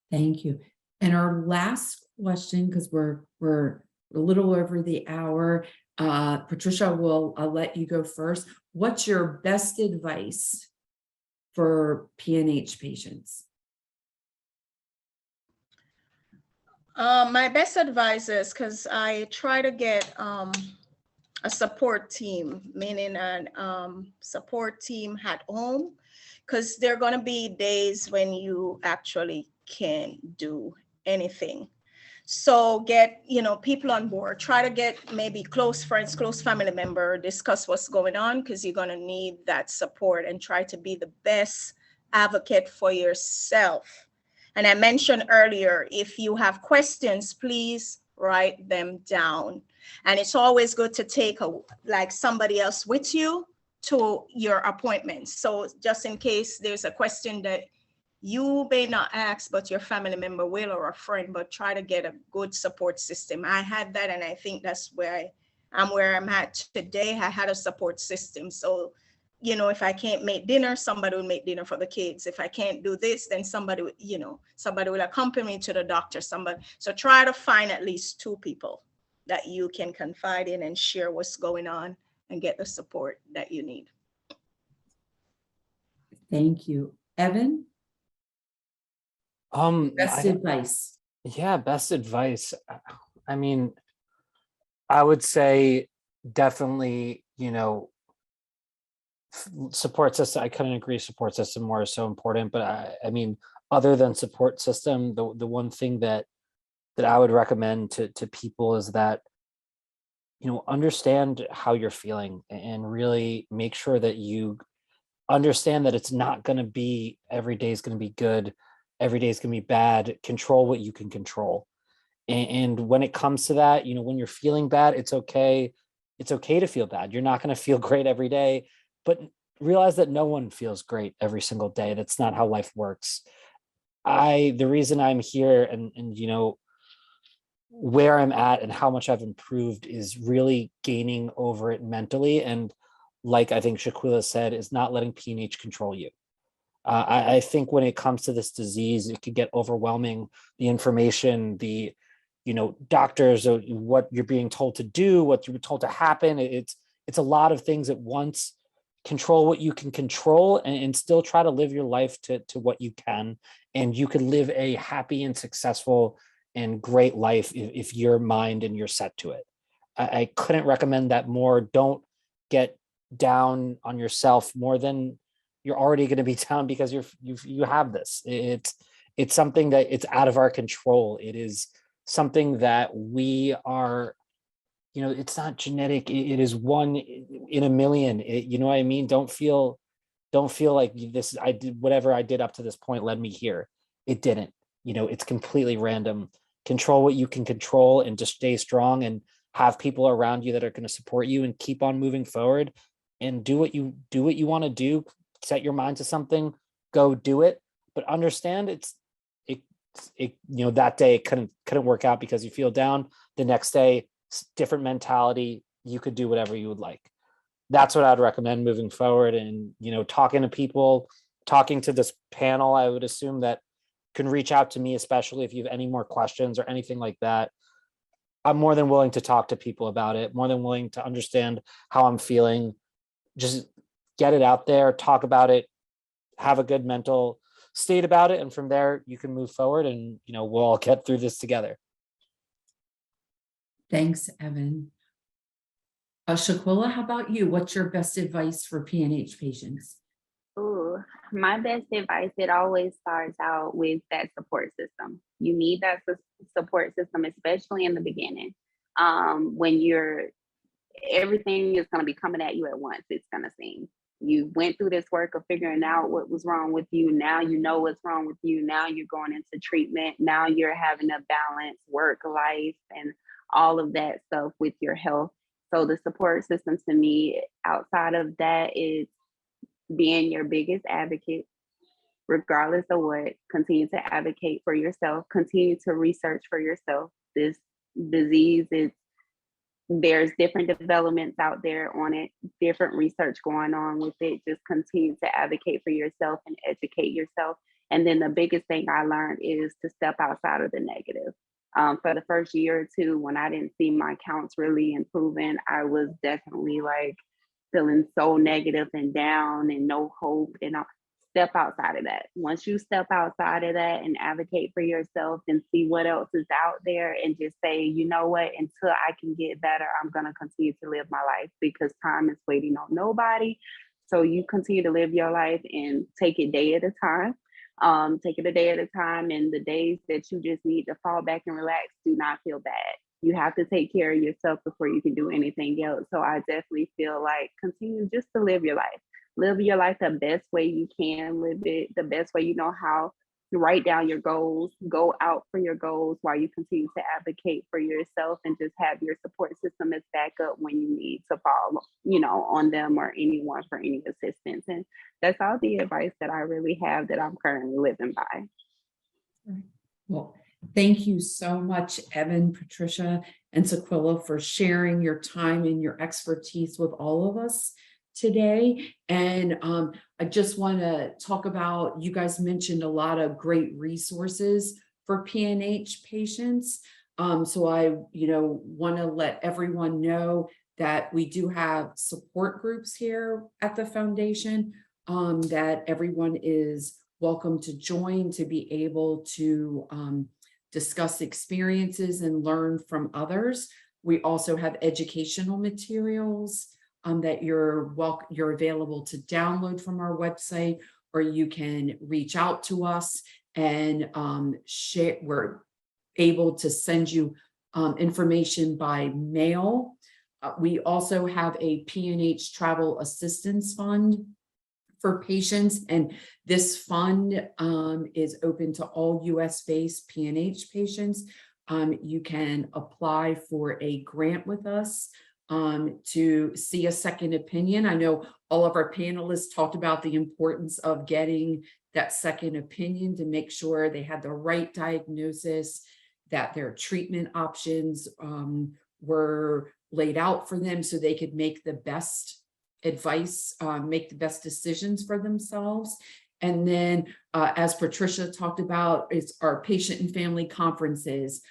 Speaker 1: Thank you. And our last question, because we're a little over the hour, Patricia, I'll let you go first. What's your best advice for PNH patients?
Speaker 2: My best advice is, because I try to get a a support team, meaning an support team at home, because there are going to be days when you actually can't do anything. So get, people on board, try to get maybe close friends, close family member, discuss what's going on, because you're going to need that support, and try to be the best advocate for yourself. And I mentioned earlier, if you have questions, please write them down. And it's always good to take somebody else with you to your appointments. So just in case there's a question that you may not ask, but your family member will, or a friend, but try to get a good support system. I had that, and I think that's where I'm at today. I had a support system. So, if I can't make dinner, somebody will make dinner for the kids. If I can't do this, then somebody will accompany me to the doctor, So try to find at least 2 people that you can confide in and share what's going on and get the support that you need.
Speaker 1: Thank you. Evan, best
Speaker 4: I-
Speaker 1: advice.
Speaker 4: yeah, best advice. I mean, I would say definitely, support system. I couldn't agree. Support system more is so important. But I mean, other than support system, the one thing that I would recommend to people is that, understand how you're feeling, and really make sure that you understand that it's not going to be every day is going to be good, every day is going to be bad. Control what you can control. And when it comes to that, when you're feeling bad, it's okay. It's okay to feel bad. You're not going to feel great every day, but realize that no one feels great every single day. That's not how life works. The reason I'm here and where I'm at and how much I've improved is really gaining over it mentally. And like I think Shaquilla said, is not letting PNH control you. I think when it comes to this disease, it could get overwhelming. The information, the doctors, what you're being told to do, what you were told to happen. It's a lot of things at once. Control what you can control, and still try to live your life to what you can. And you can live a happy and successful and great life if your mind and you're set to it. I couldn't recommend that more. Don't get down on yourself more than you're already going to be down, because you have this. It's something that it's out of our control. It is something that we are, it's not genetic. It is 1 in a million. You know what I mean? Don't feel like this, I did whatever I did up to this point led me here. It didn't. It's completely random. Control what you can control, and just stay strong, and have people around you that are going to support you, and keep on moving forward, and do what you want to do. Set your mind to something, go do it, but understand that day it couldn't work out because you feel down. The next day, different mentality, you could do whatever you would like. That's what I'd recommend moving forward. And talking to people, talking to this panel, I would assume that can reach out to me, especially if you have any more questions or anything like that. I'm more than willing to talk to people about it, more than willing to understand how I'm feeling. Just get it out there, talk about it, have a good mental state about it. And from there, you can move forward, and, we'll all get through this together.
Speaker 1: Thanks, Evan. Shaquilla, how about you? What's your best advice for PNH patients?
Speaker 3: Ooh, my best advice, it always starts out with that support system. You need that support system, especially in the beginning. When everything is going to be coming at you at once, it's going to seem. You went through this work of figuring out what was wrong with you. Now you know what's wrong with you. Now you're going into treatment. Now you're having a balanced work life and all of that stuff with your health. So the support system to me, outside of that, is being your biggest advocate, regardless of what. Continue to advocate for yourself. Continue to research for yourself. This disease there's different developments out there on it, different research going on with it. Just continue to advocate for yourself and educate yourself. And then the biggest thing I learned is to step outside of the negative. For the first year or two, when I didn't see my counts really improving, I was definitely feeling so negative and down and no hope. And step outside of that. Once you step outside of that and advocate for yourself and see what else is out there and just say, you know what, until I can get better, I'm going to continue to live my life because time is waiting on nobody. So you continue to live your life and take it day at a time. Take it a day at a time. And the days that you just need to fall back and relax, do not feel bad. You have to take care of yourself before you can do anything else. So I definitely feel like continue just to live your life. Live your life the best way you can. Live it the best way you know how. Write down your goals. Go out for your goals while you continue to advocate for yourself and just have your support system as backup when you need to fall, on them or anyone for any assistance. And that's all the advice that I really have that I'm currently living by.
Speaker 1: Well, thank you so much, Evan, Patricia, and Sequilla, for sharing your time and your expertise with all of us today. And I just want to talk about, you guys mentioned a lot of great resources for PNH patients. So I, want to let everyone know that we do have support groups here at the foundation, that everyone is welcome to join to be able to discuss experiences and learn from others. We also have educational materials that you're available to download from our website, or you can reach out to us and share. We're able to send you information by mail. We also have a PNH travel assistance fund for patients, and this fund is open to all US-based PNH patients. You can apply for a grant with us to see a second opinion. I know all of our panelists talked about the importance of getting that second opinion to make sure they had the right diagnosis, that their treatment options were laid out for them so they could make the best advice, make the best decisions for themselves. And then, as Patricia talked about, it's our patient and family conferences.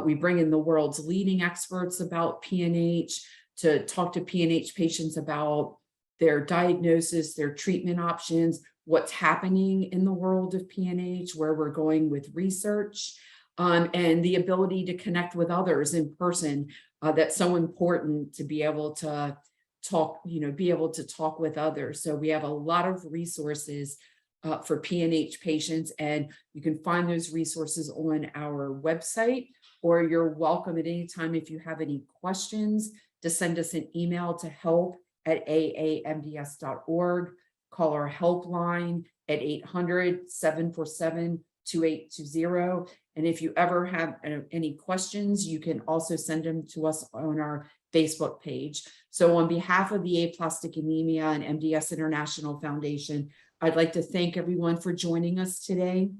Speaker 1: We bring in the world's leading experts about PNH to talk to PNH patients about their diagnosis, their treatment options, what's happening in the world of PNH, where we're going with research, and the ability to connect with others in person. That's so important to be able to talk, talk with others. So we have a lot of resources for PNH patients, and you can find those resources on our website, or you're welcome at any time if you have any questions to send us an email to help@aamds.org. Call our helpline at 800-747-2820. And if you ever have any questions, you can also send them to us on our Facebook page. So on behalf of the Aplastic Anemia and MDS International Foundation, I'd like to thank everyone for joining us today,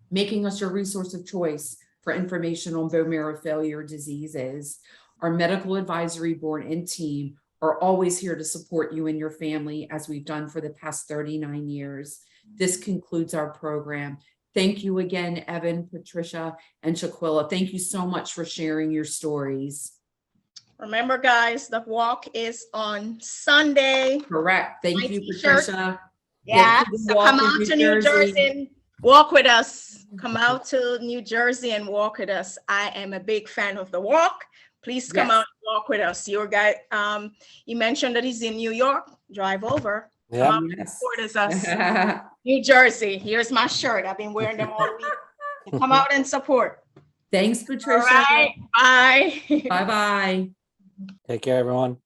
Speaker 1: making us your resource of choice for information on bone marrow failure diseases. Our medical advisory board and team are always here to support you and your family, as we've done for the past 39 years. This concludes our program. Thank you again, Evan, Patricia, and Shaquilla. Thank you so much for sharing your stories.
Speaker 2: Remember, guys, the walk is on Sunday.
Speaker 1: Correct. Thank you,
Speaker 2: T-shirt.
Speaker 1: Patricia.
Speaker 2: Yeah,
Speaker 1: Get to the
Speaker 2: so
Speaker 1: walk
Speaker 2: come
Speaker 1: in
Speaker 2: out to New Jersey and walk with us. Come out to New Jersey and walk with us. I am a big fan of the walk. Please come
Speaker 1: Yes.
Speaker 2: out and walk with us. Your guy, you mentioned that he's in New York. Drive over.
Speaker 4: Yeah.
Speaker 2: Come out and
Speaker 1: Yes.
Speaker 2: support us. New Jersey. Here's my shirt. I've been wearing them all week. So come out and support.
Speaker 1: Thanks,
Speaker 2: All
Speaker 1: Patricia.
Speaker 2: right. Bye.
Speaker 1: Bye-bye.
Speaker 4: Take care, everyone.